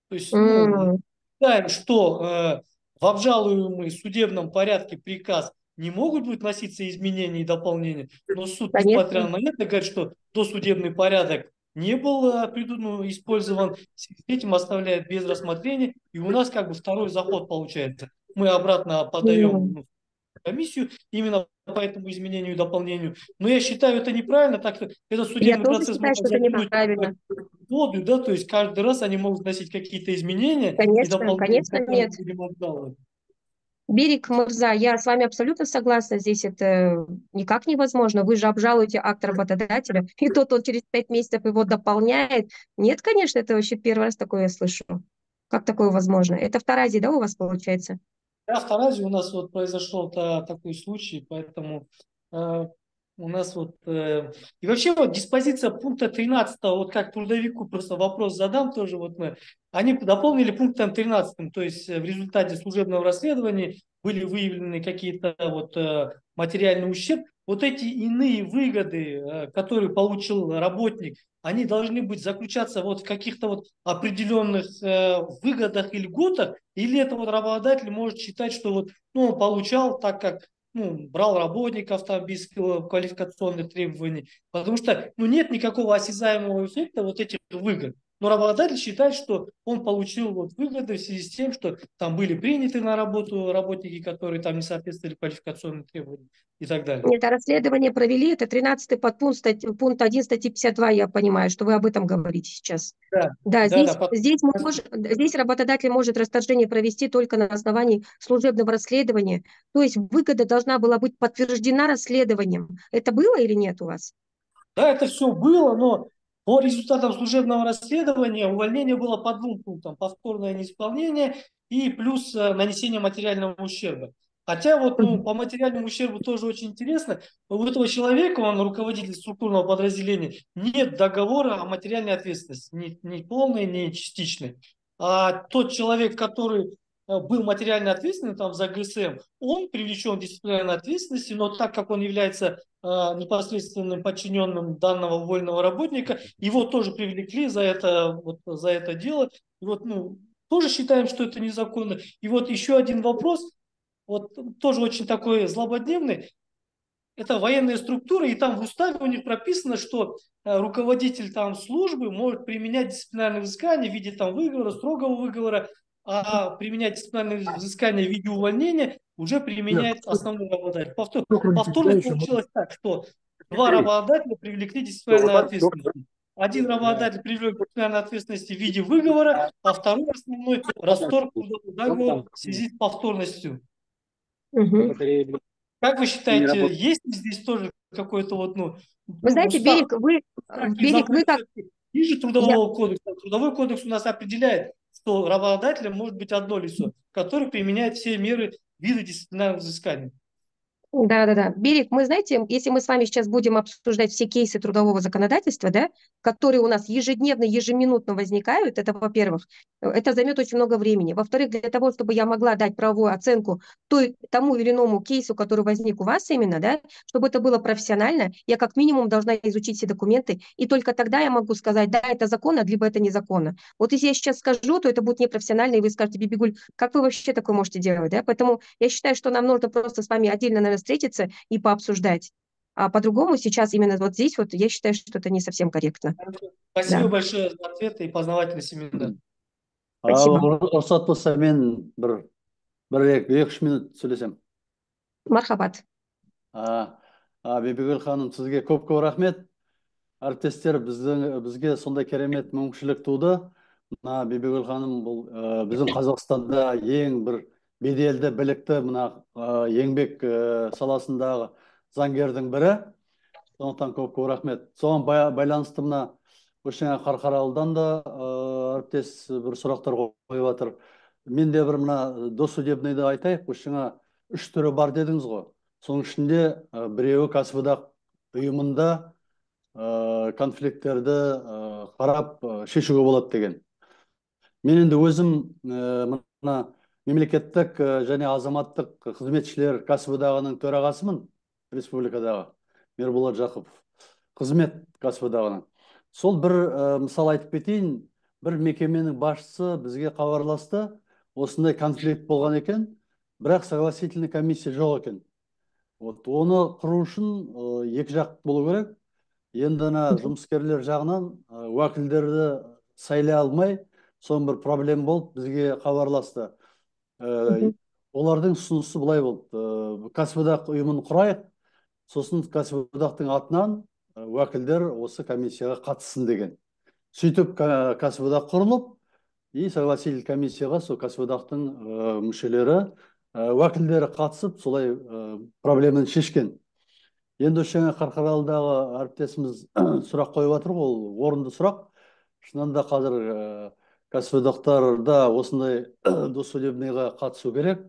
То есть, считаем, что в обжалуемый судебном порядке приказ не могут быть вноситься изменения и дополнения, но суд, несмотря на это, говорит, что досудебный порядок не был использован, с этим оставляет без рассмотрения, и у нас как бы второй заход получается. Мы обратно подаем комиссию именно по этому изменению и дополнению. Но я считаю, это неправильно, так что этот судебный процесс может затянуть воду, да, то есть каждый раз они могут вносить какие-то изменения и дополнения, нет. Берик Мурза, я с вами абсолютно согласна, здесь это никак невозможно. Вы же обжалуете акт работодателя, и тот через 5 месяцев его дополняет. Нет, конечно, это вообще первый раз такое я слышу. Как такое возможно? Это в Таразе, да, у вас получается? Да, в Таразе у нас вот произошел такой случай, поэтому у нас вот... и вообще вот диспозиция пункта 13, вот как трудовику просто вопрос задам тоже, вот мы, они дополнили пунктом 13, то есть в результате служебного расследования были выявлены какие-то вот материальный ущерб. Вот эти иные выгоды, которые получил работник, они должны быть заключаться вот в каких-то вот определенных выгодах и льготах, или это вот работодатель может считать, что вот, он получал так, как брал работников там без квалификационных требований, потому что нет никакого осязаемого эффекта вот этих выгод. Но работодатель считает, что он получил вот выгоды в связи с тем, что там были приняты на работу работники, которые там не соответствовали квалификационным требованиям и так далее. Это расследование провели, это 13-й подпункт, пункт 1 статьи 52, я понимаю, что вы об этом говорите сейчас. Здесь работодатель может расторжение провести только на основании служебного расследования, то есть выгода должна была быть подтверждена расследованием. Это было или нет у вас? Да, это все было, но по результатам служебного расследования увольнение было по 2 пунктам. Повторное неисполнение и плюс нанесение материального ущерба. Хотя вот по материальному ущербу тоже очень интересно. У этого человека, он руководитель структурного подразделения, нет договора о материальной ответственности. Ни полной, ни частичной. А тот человек, который был материально ответственным там за ГСМ, он привлечен к дисциплинарной ответственности, но так как он является непосредственным подчиненным данного уволенного работника, его тоже привлекли за это дело. И вот, тоже считаем, что это незаконно. И вот еще один вопрос, вот тоже очень такой злободневный. Это военные структуры, и там в уставе у них прописано, что руководитель там службы может применять дисциплинарные взыскания в виде там выговора, строгого выговора, а применять дисциплинарные взыскания в виде увольнения уже применяет основной работодатель. Повторно получилось так, что 2 работодателя привлекли дисциплинарной ответственности. Один работодатель привлек к дисциплинарной ответственности в виде выговора, а второй основной расторг трудового договора в связи с повторностью. Как вы считаете, есть ли здесь тоже какой-то вот, Вы знаете, Берик, вы как... Ниже Трудового кодекса. Трудовой кодекс у нас определяет, что работодателем может быть одно лицо, которое применяет все меры вида дисциплинарных взысканий. Да. Берик, мы знаете, если мы с вами сейчас будем обсуждать все кейсы трудового законодательства, да, которые у нас ежедневно, ежеминутно возникают, это, во-первых, это займет очень много времени. Во-вторых, для того, чтобы я могла дать правовую оценку тому или иному кейсу, который возник у вас именно, да, чтобы это было профессионально, я как минимум должна изучить все документы, и только тогда я могу сказать, да, это законно, либо это незаконно. Вот если я сейчас скажу, то это будет непрофессионально, и вы скажете, Бибигуль, как вы вообще такое можете делать, да? Поэтому я считаю, что нам нужно просто с вами отдельно, наверное, встретиться и пообсуждать. А по-другому сейчас именно вот здесь вот я считаю, что это не совсем корректно. Спасибо большое за ответы и познавательный семинар. Рұқсат болса мен бір 2-3 минут сөйлесем. Мархабат. Бибигүл ханым, сізге көп рахмет. Әріптестер, бізге сондай керемет мүмкіншілік туды. Бибигүл ханым бұл біздің Қазақстанда ең бір беделді, білікті еңбек саласындағы заңгердің бірі. Сондықтан көп рахмет. Соған байланысты Қарқаралыдан да әріптес бір сұрақтар қойып жатыр. мен де бір мына досудебныйды айтайық. Жаңа үш түрі бар дедіңіз ғой. Соның ішінде біреуі кәсіподақ ұйымында конфликттерді қарап шешуге болады деген. Мен енді өзім мына мемлекеттік және азаматтық қызметшілер кәсіподағының төрағасымын республикадағы, Мерболат Жақыпов. Қызмет кәсіподағының. Сол бір мысал айтып кетейін. Бір мекеменің басшысы бізге хабарласты, осындай конфликт болған екен, бірақ согласительный комиссия жоқ екен. Оны құру үшін екі жақ болу керек. Енді жұмыскерлер жағынан уәкілдерді сайлай алмай, соның бір проблем болып бізге хабарласты. Олардың ұсынысы былай болды. Кәсіподақ ұйымын құрайық, сосын кәсіподақтың атынан уәкілдер осы комиссияға қатыссын деген. Сөйтіп кәсіподақ құрылып, согласительный комиссияға сол кәсіподақтың мүшелері, уәкілдері қатысып, солай проблеманы шешкен. Енді жаңа Қарқаралыдағы әріптесіміз сұрақ қойып жатыр, ол орынды сұрақ. Шынында қазір кәсіподақтарда осындай досудебныйға қатысу керек.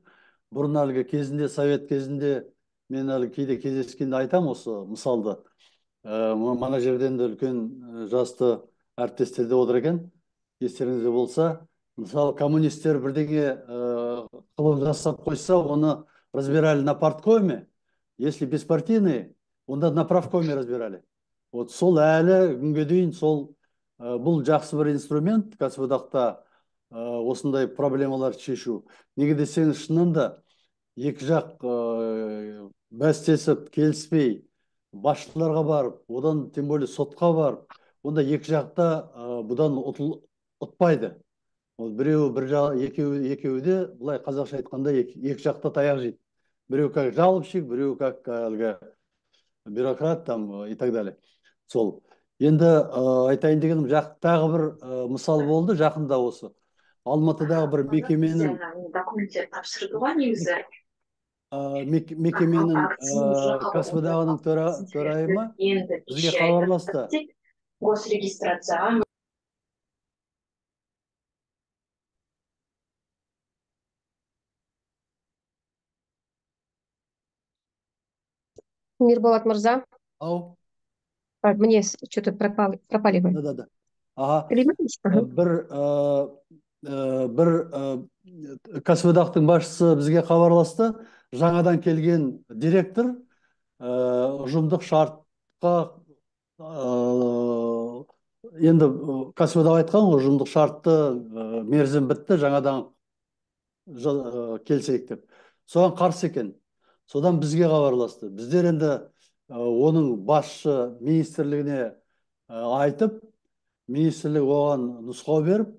Бұрын әлгі кезінде, совет кезінде мен әлгі кейде кездескенде айтам осы мысалды. Мана жерден де үлкен жасты әріптестерде отыр екен. Естеріңізде болса, мысалы коммунистер бірдеңе қылып жасап қойса, оны разбирали на парткоме. Если беспартийные, онда на правкоме разбирали. Вот сол әлі күнге дейін сол бұл жақсы бір инструмент кәсіподақта осындай проблемалар шешу. Неге десеңіз, шынында екі жақ бәстесіп, келіспей, басшыларға барып, одан тем более сотқа барып, онда екі жақта бұдан ұтпайды. Біреуі бір жақ, екеуі де бұлай қазақша айтқанда екі жақта таяқ жейді. Біреу как жалобщик, біреу как бюрократ там и так далее. Сол. Енді айтайын дегенім, тағы бір мысал болды жақында осы. Алматыдағы бір мекеменің кәсіподағының төрайымы бізге хабарласты. Мирболат Мырза. Ау. Мне что-то пропали вы. Да. Ага. Бір кәсіподақтың басшысы бізге хабарласты. Жаңадан келген директор ұжымдық шартқа енді кәсіподақ айтқан, ұжымдық шартты мерзім бітті, жаңадан келсек деп. Соған қарсы екен. Содан бізге хабарласты. Біздер енді оның басшы министрлігіне айтып, министрлік оған нұсқау беріп,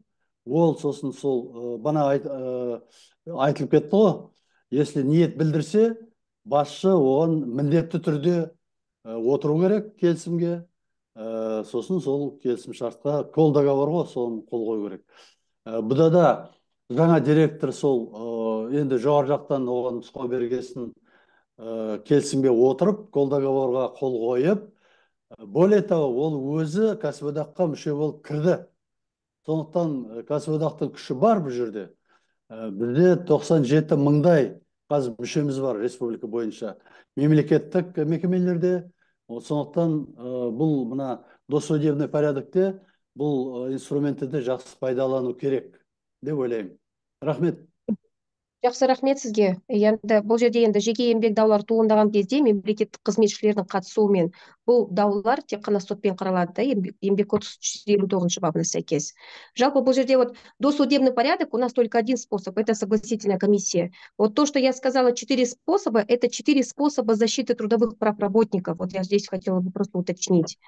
ол сосын сол бана айтылып кетті ғой. Если ниет білдірсе, басшы оған міндетті түрде отыру керек келісімге. Сосын сол келісім шартқа қол договор ғой, соны қол қою керек. Бұда да жаңа директор сол енді жоғары жақтан оған нұсқау бергесін келісімге отырып, қол договорға қол қойып, более того, ол өзі кәсіподаққа мүше болып кірді. Сондықтан кәсіподақтың күші бар бұл жерде. Бізде 97 мыңдай қазір мүшеміз бар республика бойынша. Мемлекеттік мекемелерде. Сондықтан бұл мына досудебный порядокте бұл инструментті жақсы пайдалану керек деп ойлаймын. Рахмет. Жақсы, рахмет сізге. Енді бұл жерде енді жеке еңбек даулар туындаған кезде мемлекеттік қызметшілердің қатысуымен бұл даулар тек қана сотпен қаралады да, еңбек кодексінің 159 бабына сәйкес. Жалпы бұл жерде вот досудебный порядок у нас только один способ, это согласительная комиссия. Вот то, что я сказала, 4 способа, это 4 способа защиты трудовых прав работников. Вот я здесь хотела бы просто уточнить.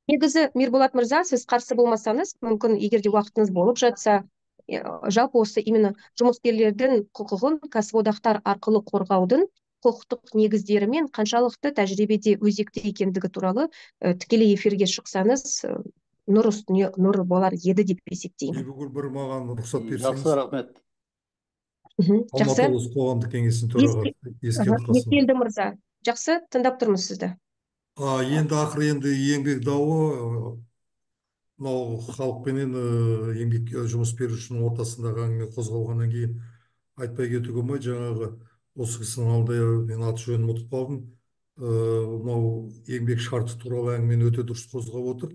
Негізі, Мирболат Мырза, сіз қарсы болмасаңыз, мүмкін егер де уақытыңыз болып жатса, жалпы осы именно жұмыскерлердің құқығын кәсіподақтар арқылы қорғаудың құқықтық негіздері мен қаншалықты тәжірибеде өзекті екендігі туралы тікелей эфирге шықсаңыз, нұр үстіне нұр болар еді деп есептеймін. Бір маған рұқсат берсеңіз. Жақсы, рахмет. Жақсы. Алматы облысы қоғамдық кеңесінің төрағасы Ескендір Қасымов. Ескендір Мырза. Жақсы, тыңдап тұрмыз сізді. Енді ақыры еңбек дауы мынау халықпенен еңбек жұмыс берушінің ортасындағы әңгіме қозғалғаннан кейін айтпай кетуге болмайды. Жаңағы осы кісінің алдында мен аты жөнін ұмытып қалдым. Мынау еңбек шарты туралы әңгімені өте дұрыс қозғап отыр.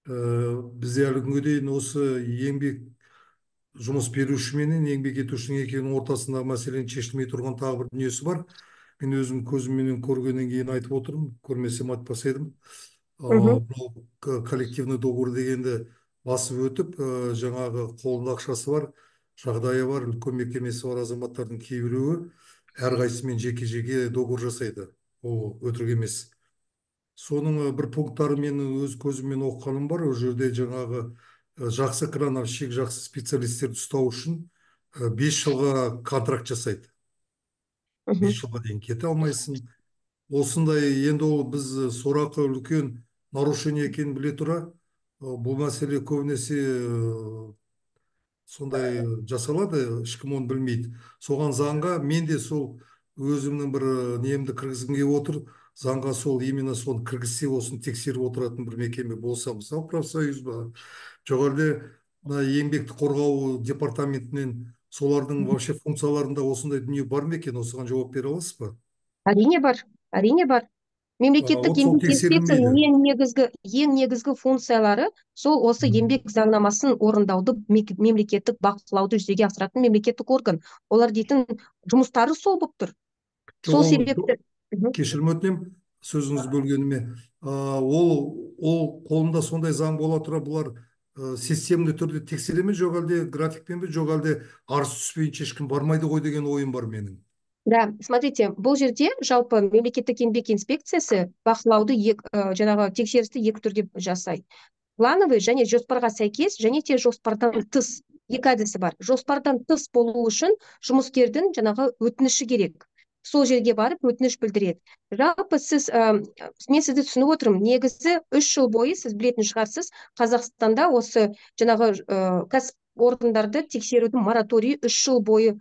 Бізде әлі күнге дейін осы еңбек жұмыс беруші менен еңбек етушінің екеуінің ортасындағы мәселенің шешілмей тұрған тағы бір дүниесі бар. Мен өзім көзімменен көргеннен кейін айтып отырмын, көрмесем айтпас едім. Мгм. Мынау коллективный договор дегенді басып өтіп, жаңағы қолында ақшасы бар, жағдайы бар, үлкен мекемесі бар азаматтардың кейбіреуі әрқайсысымен жеке-жеке договор жасайды. Ол өтірік емес. Соның бір пункттары мен өз көзіммен оқығаным бар. Ол жерде жаңағы жақсы крановщик, жақсы специалистерді ұстау үшін 5 жылға контракт жасайды. 5 Мгм. жылға дейін кете алмайсың. Осындай енді ол біз сорақы үлкен нарушение екенін біле тұра, бұл мәселе көбінесе сондай жасалады, ешкім оны білмейді. Соған заңға мен де сол өзімнің бір немді кіргізгім келіп отыр. Заңға сол именно соны кіргізсе, осыны тексеріп отыратын бір мекеме болса, мысалы профсоюз ба, жоқ әлде еңбекті қорғау департаментінен солардың вообще функцияларында осындай дүние бар ма екен? Осыған жауап бере аласыз ба? Әрине бар, әрине бар. Мемлекеттік Вот сол еңбек инспекцияның тексерілмейді. ең негізгі функциялары сол осы еңбек заңнамасын орындауды, мемлекеттік бақылауды жүзеге асыратын мемлекеттік орган. Олар дейтін жұмыстары сол болып тұр. Сол себепті. Мгм. Кешірім өтінемін сөзіңізді бөлгеніме. Ол қолында сондай заң бола тұра бұлар системді түрде тексере ме, жоқ әлде графикпен бе, жоқ әлде арыз түспейінше ешкім бармайды ғой деген ойым бар менің. Да, смотрите, бұл жерде жалпы мемлекеттік еңбек инспекциясы бақылауды жаңағы тексерісті екі түрде жасайды. Плановый және жоспарға сәйкес, және те жоспардан тыс. Екі әдісі бар. Жоспардан тыс болу үшін жұмыскердің жаңағы өтініші керек. Сол жерге барып өтініш білдіреді. Жалпы сіз, мен сізді түсініп отырмын. Негізі 3 жыл бойы сіз білетін шығарсыз, Қазақстанда осы жаңағы кәсіпорындарды тексерудің мораторийі 3 жыл бойы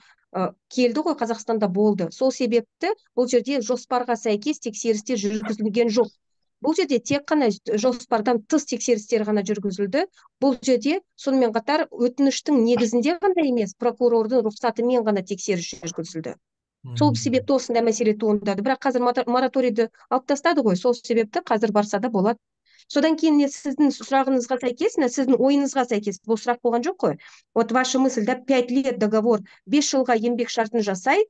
келді ғой, Қазақстанда болды. Сол себепті бұл жерде жоспарға сәйкес тексерістер жүргізілген жоқ. Бұл жерде тек қана жоспардан тыс тексерістер ғана жүргізілді. Бұл жерде сонымен қатар өтініштің негізінде ғана емес, прокурордың рұқсатымен ғана тексеріс жүргізілді. Сол себепті осындай мәселе туындады. Бірақ қазір мораторийді алып тастады ғой, сол себепті қазір барса да болады. Содан кейін сіздің сұрағыңызға сәйкес, сіздің ойыңызға сәйкес бұл сұрақ болған жоқ қой. Вот ваша мысль, да, 5 лет договор, 5 жылға еңбек шартын жасайды,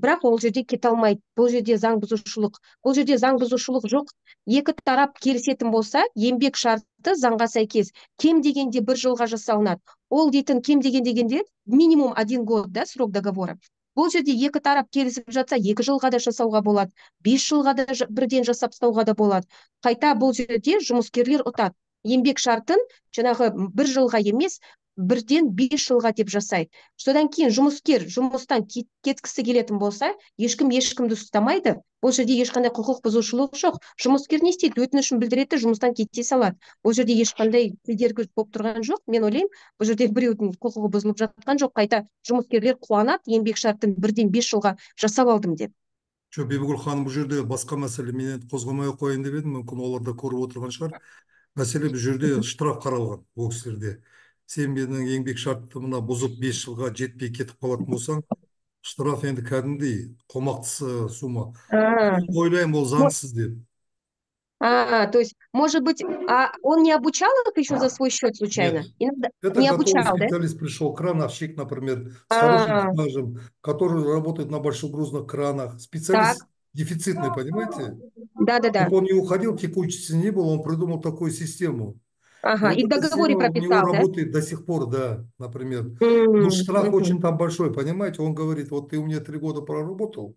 бірақ ол жерде кете алмайды. Бұл жерде заң бұзушылық. Бұл жерде заң бұзушылық жоқ. Екі тарап келісетін болса, еңбек шарты заңға сәйкес кем дегенде 1 жылға жасалынады. Ол дейтін кем дегенде минимум 1 год, да, срок договора. Бұл жерде екі тарап келісіп жатса, 2 жылға да жасауға болады, 5 жылға да бірден жасап тастауға да болады. Қайта бұл жерде жұмыскерлер ұтады. Еңбек шартын жаңағы 1 жылға емес, бірден 5 жылға деп жасайды. Содан кейін жұмыскер жұмыстан кеткісі келетін болса, ешкімді ұстамайды. Бұл жерде ешқандай құқық бұзушылық жоқ. Жұмыскер не істейді? Өтінішін білдіреді, жұмыстан кете салады. Бұл жерде ешқандай кедергі болып тұрған жоқ. Мен ойлаймын, бұл жерде біреудің құқығы бұзылып жатқан жоқ. Қайта жұмыскерлер қуанады, еңбек шартын бірден 5 жылға жасап алдым деп. Жоқ, Бибігүл ханым, бұл жерде басқа мәселе, мен қозғамай қояйын деп едім, мүмкін олар да көріп отырған шығар. Мәселе бұл жерде штраф қаралған ол кісілерде. Сен менің еңбек шартымды бұзып 5 жылға жетпей кетіп қалатын болсаң, штраф енді кәдімгідей қомақты сумма. Ойлаймын, ол заңсыз деп. То есть, может быть, он не обучал их еще за свой счет случайно? Нет. Это не готовый обучал, да? специалист пришел, крановщик, например, с хорошим стажем, который работает на большегрузных кранах. Специалист дефицитный, понимаете? Да. Чтобы он не уходил, текучести не было, он придумал такую систему. И в договоре прописал, у него работает до сих пор, да, например. Но штраф очень там большой, понимаете? Он говорит, вот ты у меня 3 года проработал,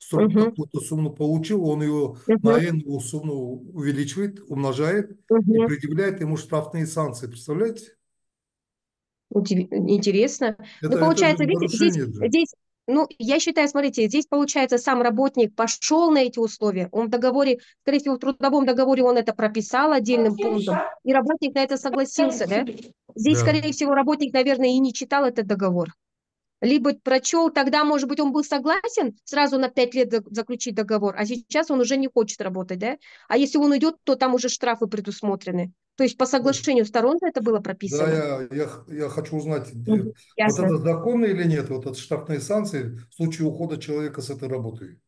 какую-то сумму получил, он ее на N сумму увеличивает, умножает и предъявляет ему штрафные санкции. Представляете? Интересно. Это получается, видите, здесь, я считаю, смотрите, здесь получается сам работник пошел на эти условия, он в договоре, скорее всего, в трудовом договоре он это прописал отдельным пунктом, и работник на это согласился, да? Здесь, скорее всего, работник, наверное, и не читал этот договор. Либо прочел, тогда, может быть, он был согласен сразу на 5 лет заключить договор, а сейчас он уже не хочет работать, да? А если он уйдет, то там уже штрафы предусмотрены. То есть по соглашению сторон это было Да, прописано? я хочу узнать, Мгм. вот Ясно. это законно или нет, вот это штрафные санкции в случае ухода человека с этой работы?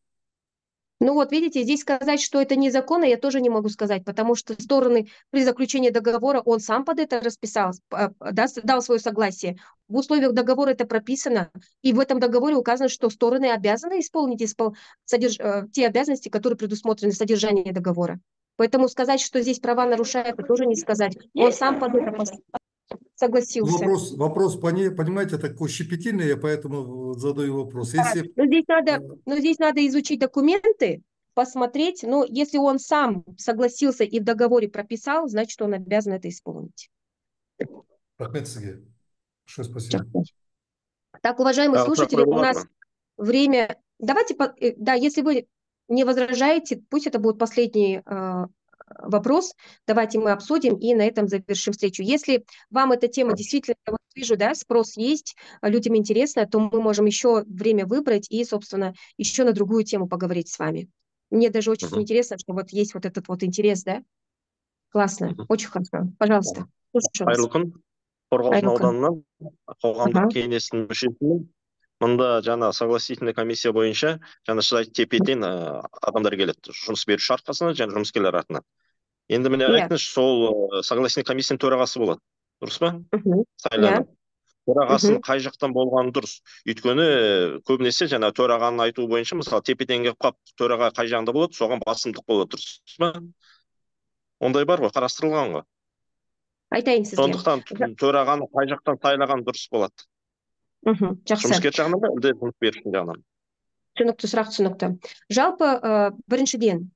Ну вот видите, здесь сказать, что это незаконно, я тоже не могу сказать, потому что стороны при заключении договора, он сам под это расписал, дал свое согласие. В условиях договора это прописано, и в этом договоре указано, что стороны обязаны исполнить те обязанности, которые предусмотрены в содержании договора. Поэтому сказать, что здесь права нарушают, это тоже не сказать. Он сам под это согласился. Вопрос, понимаете, такой щепетильный, я поэтому задаю вопрос. Если Но здесь надо изучить документы, посмотреть. Но если он сам согласился и в договоре прописал, значит, он обязан это исполнить. Рахмет сізге. Большое спасибо. Так, уважаемые слушатели, у нас Прокурор. время... Давайте, да, если вы не возражаете, пусть это будет последний вопрос, давайте мы обсудим и на этом завершим встречу. Если вам эта тема действительно, я вот вижу, да, спрос есть, людям интересно, то мы можем еще время выбрать и, собственно, еще на другую тему поговорить с вами. Мне даже очень интересно, что вот есть вот этот вот интерес, да? Классно, очень хорошо. Пожалуйста. Слушаю вас. Қайырлы күн. Қорғалжын Қайырлы күн. ауданынан қоғамдық Ага. кеңесінің мүшесімін. Мында жаңа согласительный комиссия бойынша жаңа сіз айтты, тепе-тең адамдар келеді. Жұмыс беруші арқасынан және жұмыскерлер артынан. Енді міне Иә. айтыңызшы, сол согласительный комиссияның төрағасы болады. Дұрыс па? Мгм. Сайланып. Төрағасын Мгм. қай жақтан болғаны дұрыс. Өйткені көбінесе жаңа төрағаның айтуы бойынша, мысалы тепе-тең келіп қалып, төраға қай жағында болады, соған басымдық болады, дұрыс па? Ондай бар ғой, қарастырылған ғой. Айтайын сізге. Сондықтан төрағаны қай жақтан сайлаған дұрыс болады. Мгм. Жақсы. Жұмыскер жағынан ба, әлде жұмыс беруші жағынан? Түсінікті, сұрақ түсінікті. Жалпы, біріншіден,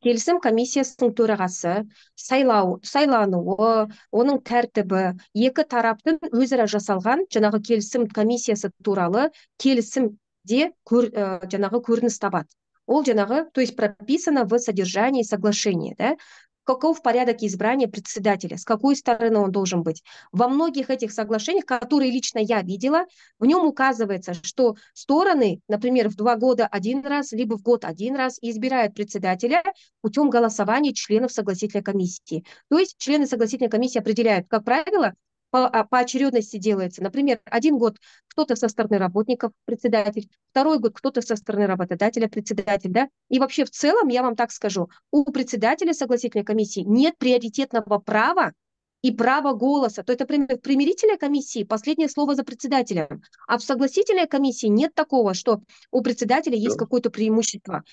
келісім комиссиясының төрағасы сайлануы, оның тәртібі, екі тараптың өзара жасалған жаңағы келісім комиссиясы туралы келісімде жаңағы көрініс табады. Ол жаңағы, то есть прописано в содержании соглашения, да? Каков порядок избрания председателя, с какой стороны он должен быть. Во многих этих соглашениях, которые лично я видела, в нем указывается, что стороны, например, в 2 года один раз, либо в год один раз избирают председателя путем голосования членов согласительной комиссии. То есть члены согласительной комиссии определяют, как правило, по очередности делается. Например, 1 год кто-то со стороны работников председатель, 2 год кто-то со стороны работодателя председатель, да? И вообще в целом, я вам так скажу, у председателя согласительной комиссии нет приоритетного права и права голоса. То есть, например, в примирительной комиссии последнее слово за председателем, а в согласительной комиссии нет такого, что у председателя есть какое-то преимущество.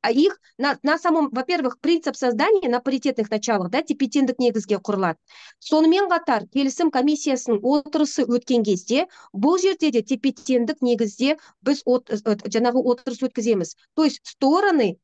А их на самом, во-первых, принцип создания на паритетных началах, да, тепе-теңдік негізге құрылады. Сонымен қатар, келісім комиссиясының отырысы өткен кезде, бұл жерде де тепе-теңдік негізде біз жаңағы отырыс өткіземіз. То есть стороны,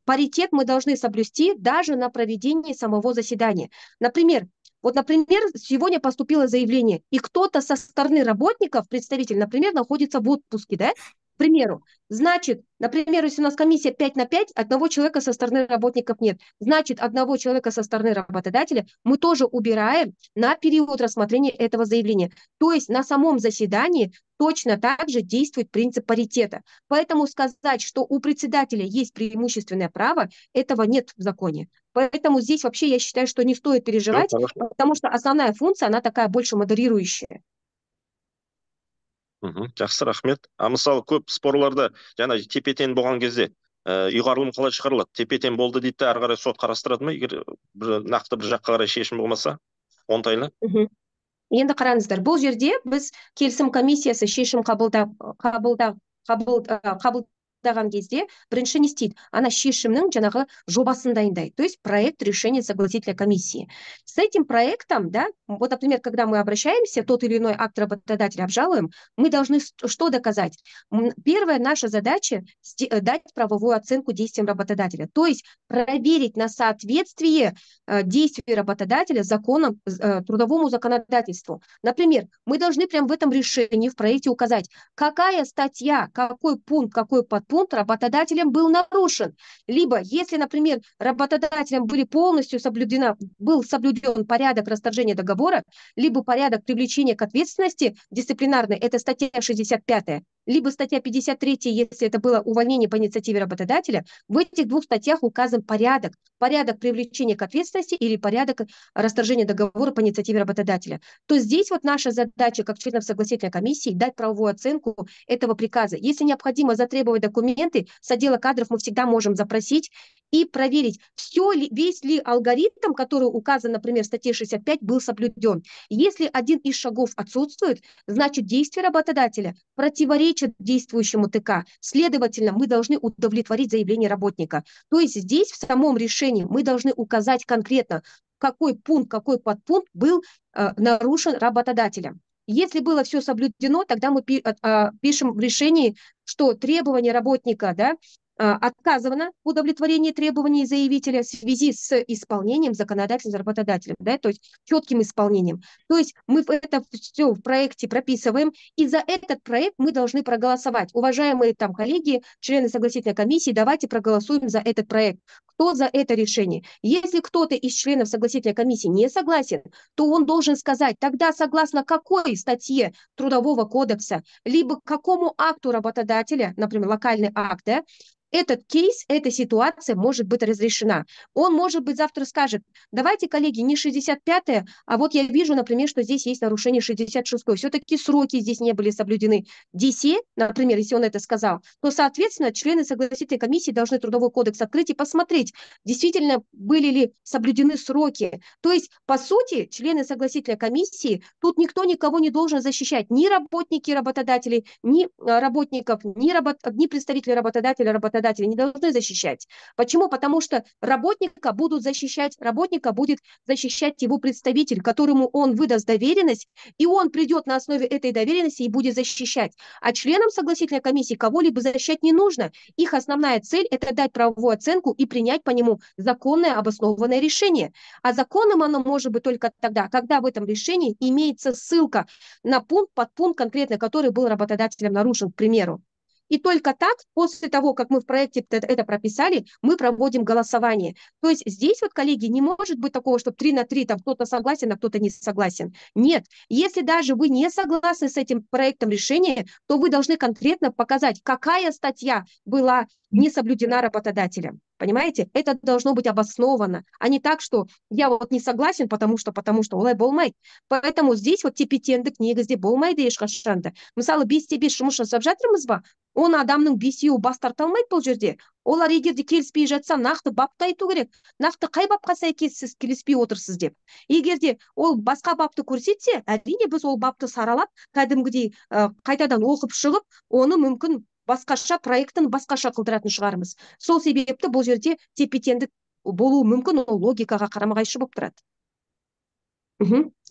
паритет мы должны соблюсти даже на проведении самого заседания. Например, сегодня поступило заявление, и кто-то со стороны работников, представитель, например, находится в отпуске, да, к примеру. Значит, например, если у нас комиссия 5 на 5, одного человека со стороны работников нет. Значит, одного человека со стороны работодателя мы тоже убираем на период рассмотрения этого заявления. То есть на самом заседании точно так же действует принцип паритета. Поэтому сказать, что у председателя есть преимущественное право, этого нет в законе. Поэтому здесь вообще я считаю, что не стоит переживать, потому что основная функция, она такая больше модерирующая. Жақсы, рахмет. Мысалы, көп спорларда жаңа тепе-тең болған кезде ұйғарылым қалай шығарылады? Тепе-тең болды дейді, ары қарай сот қарастырады ма, егер нақты бір жаққа қарай шешім болмаса, оңтайлы? Енді қараңыздар, бұл жерде біз келісім комиссиясы шешім қабылдаған кезде бірінші не істейді? Ана шешімнің жаңағы жобасын дайындайды, то есть проект решения согласительной комиссии. С этим проектом, да, вот, например, когда мы обращаемся, тот или иной акт работодателя обжалуем, мы должны что доказать? Первая наша задача – дать правовую оценку действиям работодателя, то есть проверить на соответствие действий работодателя законам, трудовому законодательству. Например, мы должны прямо в этом решении, в проекте указать, какая статья, какой пункт, какой подпункт работодателем был нарушен. Либо, если, например, работодателем был соблюден порядок расторжения договора, либо порядок привлечения к ответственности дисциплинарной, это статья 65, либо статья 53, если это было увольнение по инициативе работодателя, в этих двух статьях указан порядок привлечения к ответственности или порядок расторжения договора по инициативе работодателя. То здесь вот наша задача, как членов согласительной комиссии, дать правовую оценку этого приказа. Если необходимо затребовать документы, с отдела кадров мы всегда можем запросить и проверить, весь ли алгоритм, который указан, например, в статье 65, был соблюден. Если один из шагов отсутствует, значит, действия работодателя противоречат действующему ТК. Следовательно, мы должны удовлетворить заявление работника. То есть здесь в самом решении мы должны указать конкретно, какой пункт, какой подпункт был нарушен работодателем. Если было все соблюдено, тогда мы пишем в решении, что требования работника, да, отказано в удовлетворении требований заявителя в связи с исполнением законодательства работодателя, да, то есть четким исполнением. То есть мы это все в проекте прописываем, и за этот проект мы должны проголосовать. Уважаемые там коллеги, члены согласительной комиссии, давайте проголосуем за этот проект. Кто за это решение? Если кто-то из членов согласительной комиссии не согласен, то он должен сказать, тогда согласно какой статье Трудового кодекса, либо какому акту работодателя, например, локальный акт, да, этот кейс, эта ситуация может быть разрешена. Он, может быть, завтра скажет, давайте, коллеги, не 65-е, а вот я вижу, например, что здесь есть нарушение 66-й. Все-таки сроки здесь не были соблюдены. DC, например, если он это сказал, то, соответственно, члены согласительной комиссии должны Трудовой кодекс открыть и посмотреть, действительно были ли соблюдены сроки. То есть, по сути, члены согласительной комиссии, тут никто никого не должен защищать. Ни работники работодателей, ни работников, ни представители работодателя не должны защищать. Почему? Потому что работника будет защищать его представитель, которому он выдаст доверенность, и он придет на основе этой доверенности и будет защищать. А членам согласительной комиссии кого-либо защищать не нужно. Их основная цель – это дать правовую оценку и принять по нему законное обоснованное решение. А законным оно может быть только тогда, когда в этом решении имеется ссылка на пункт, подпункт конкретно, который был работодателем нарушен, к примеру. И только так, после того, как мы в проекте это прописали, мы проводим голосование. То есть здесь вот, коллеги, не может быть такого, что 3 на 3, там кто-то согласен, а кто-то не согласен. Нет, если даже вы не согласны с этим проектом решения, то вы должны конкретно показать, какая статья была не соблюдена работодателем. Понимаете? Это должно быть обосновано, а не так, что я вот не согласен, потому что олай болмайды. Поэтому здесь вот тепе-теңдік негізде болмайды ешқашан да. Мысалы 5-те-5 жұмыс жасап жатырмыз ба? 10 адамның 5-еуі бас тарта алмайды бұл жерде. Олар егер де келіспей жатса, нақты бапты айту керек. Нақты қай бапқа сәйкес сіз келіспей отырсыз деп. Егер де ол басқа бапты көрсетсе, әрине біз ол бапты саралап, кәдімгідей қайтадан оқып шығып, оны мүмкін басқаша проектін басқаша қылдыратын шығармыз. Сол себепті бұл жерде тепе-теңдік болуы мүмкін, ол логикаға қарама-қайшы болып тұрады.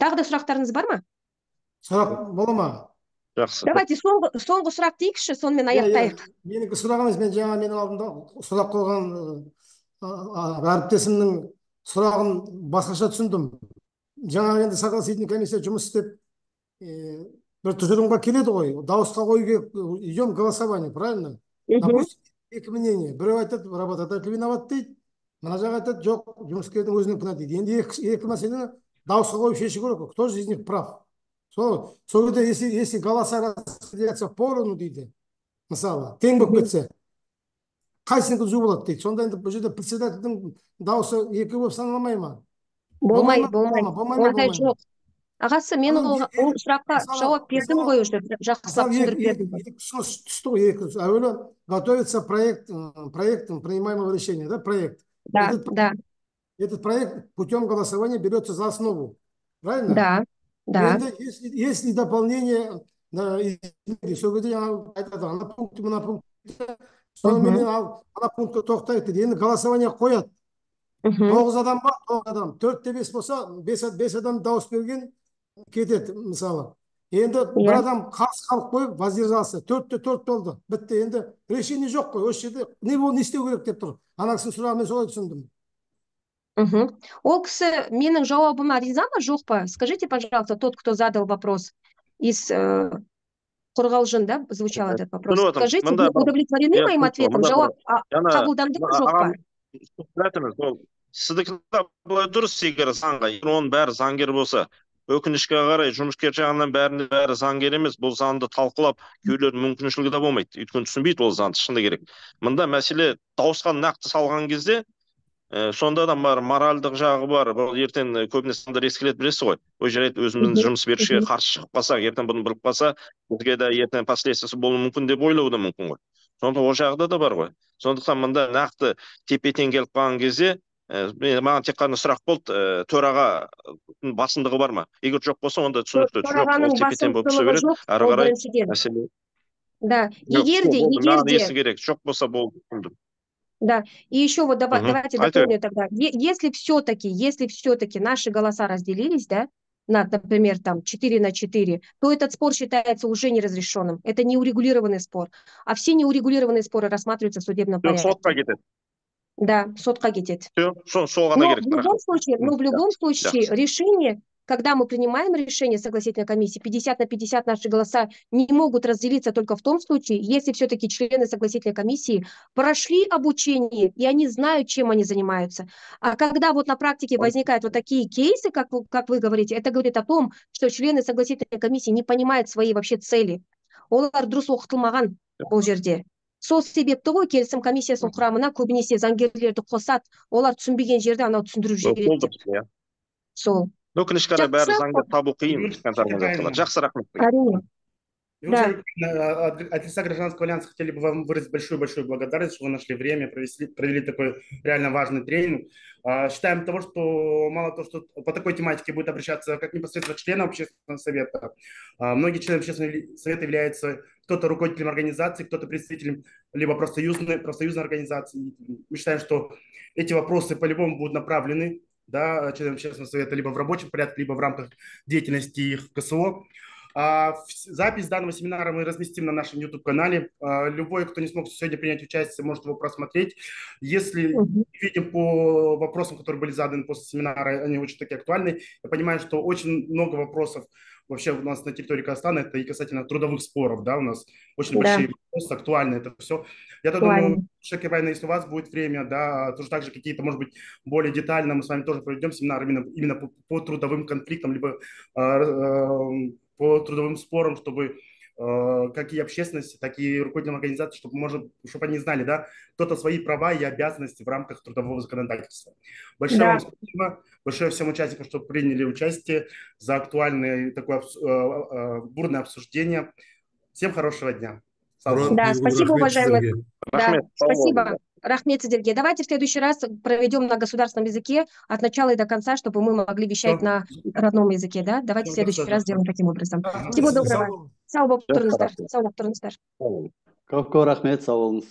Тағы да сұрақтарыңыз бар ма? Сұрақ бола ма? Жақсы. Давайте соңғы сұрақ дейікші, сонымен аяқтайық. Менікі сұрақ емес, мен жаңа менің алдымда сұрақ қойған әріптесімнің сұрағын басқаша түсіндім. Жаңа енді согласительный комиссия жұмыс істеп, бір тұжырымға келеді ғой, дауысқа қою идем голосование, правильно? Допустим, екі мнение. Біреу айтады, работодатель виноват дейді, мына жақ айтады, жоқ, жұмыскердің өзінің кінә дейді. Енді екі мәселені дауысқа қойып шешу керек, кто же из них прав? Сол кезде, если голоса распределяться поровну дейді, мысалы, тең болып кетсе, қайсынікі түзу болады дейді. Сонда енді бұл жерде председательдің дауысы екі болып саналмай ма? Болмайды. Ондай жоқ. Ағасы, мен ол сұраққа жауап бердім ғой уже, жақсылап түсіндіріп бердім. Екі ұсыныс түсті ғой, екі. Әуелі готовится проектом принимаемого решения, да, проект. Да. Этот проект путем голосования берется за основу, правильно? Да. Если дополнение, сол кезде айтады, ана пункты, сонымен ана пунктқа тоқтайды, енді голосование қояды. 9 адам ба, 9 адам. 4-те 5 болса, 5 адам дауыс берген кетеді, мысалы. Енді бір адам қарсы қалып қойып, воздержался. 4-те 4 болды. Бітті. Енді решение жоқ қой. Осы жерде не істеу керек деп тұр. Ана кісінің сұрағын мен солай түсіндім. Ол кісі менің жауабыма риза ма, жоқ па? Скажите, пожалуйста, тот, кто задал вопрос из Қорғалжын, да, звучал этот вопрос. Скажите, вы удовлетворены моим ответом? Жауап қабылданды ма, жоқ па? Сіздікі былай дұрыс, егер заңға, оның бәрі заңгер болса, өкінішке қарай жұмыскер жағынан бәрі заңгер емес. Бұл заңды талқылап күйеулердің мүмкіншілігі де болмайды. Өйткені түсінбейді ол заңды, шыны керек. Мында мәселе дауысқа нақты салған кезде, сонда да бар моральдық жағы бар. Бұл ертең көбінесе заңдар ескереді, білесіз ғой. Ой жарайды, өзіміз жұмыс берушіге қарсы шығып қалсақ, ертең бұны біліп қалса, бізге де ертең последствиясы болуы мүмкін деп ойлауы да мүмкін ғой. Сонда ол жағы да бар ғой. Сондықтан мында нақты тепе-тең келіп қалған кезде, маған тек қана сұрақ болды, төраға басымдығы бар ма? Егер жоқ болса, онда түсінікті. Жоқ, ол тепе-тең болып түсе береді. Ары қарай мәселе. Да, егер де керек, жоқ болса болды. Да, и еще вот давайте дополню тогда. Если все-таки наши голоса разделились, да, например, там 4 на 4, то этот спор считается уже неразрешенным. Это неурегулированный спор. А все неурегулированные споры рассматриваются в судебном порядке. Да, сотқа кетет. Но в любом случае решение, когда мы принимаем решение согласительной комиссии, 50 на 50 наши голоса не могут разделиться только в том случае, если все-таки члены согласительной комиссии прошли обучение, и они знают, чем они занимаются. А когда вот на практике возникают вот такие кейсы, как вы говорите, это говорит о том, что члены согласительной комиссии не понимают свои вообще цели. Олар дұрыс оқытылмаған бұл жерде. Сол себепті ғой келісім комиссиясының құрамына көбінесе заңгерлерді қосады. Олар түсінбеген жерде анау түсіндіріп жібереді. Сол. Өкінішке қарай бәрі заңды табу қиын. Жақсы, рахмет. Әрине. Да. От лица гражданского альянса хотели бы вам выразить большую-большую благодарность, что вы нашли время, провели такой реально важный тренинг. Считаем того, что мало того, что по такой тематике будет обращаться как непосредственно члены общественного совета, многие члены общественного совета являются кто-то руководителем организации, кто-то представителем либо профсоюзной организации. Мы считаем, что эти вопросы по-любому будут направлены, да, членам общественного совета либо в рабочем порядке, либо в рамках деятельности их КСО. Запись данного семинара мы разместим на нашем YouTube-канале. Любой, кто не смог сегодня принять участие, может его просмотреть. Если видим по вопросам, которые были заданы после семинара, они очень такие актуальны. Я понимаю, что очень много вопросов вообще у нас на территории Казахстана, это и касательно трудовых споров, да, у нас очень большие вопросы, актуальны это все. Я думаю, Шакирайна, если у вас будет время, да, тоже также какие-то, может быть, более детально мы с вами тоже проведем семинар именно по трудовым конфликтам, либо по трудовым спорам, чтобы как и общественность, так и руководителям организации, чтобы они знали, да, кто-то свои права и обязанности в рамках трудового законодательства. Большое вам спасибо, большое всем участникам, что приняли участие, за актуальное такое бурное обсуждение. Всем хорошего дня. Да, спасибо, уважаемые. Да, спасибо. Рахмет сіздерге. Давайте в следующий раз проведем на государственном языке от начала и до конца, чтобы мы могли вещать на родном языке, да? Давайте в следующий раз сделаем таким образом. Всего доброго. Сау болып тұрыңыздар. Көп рахмет, сау болыңыз.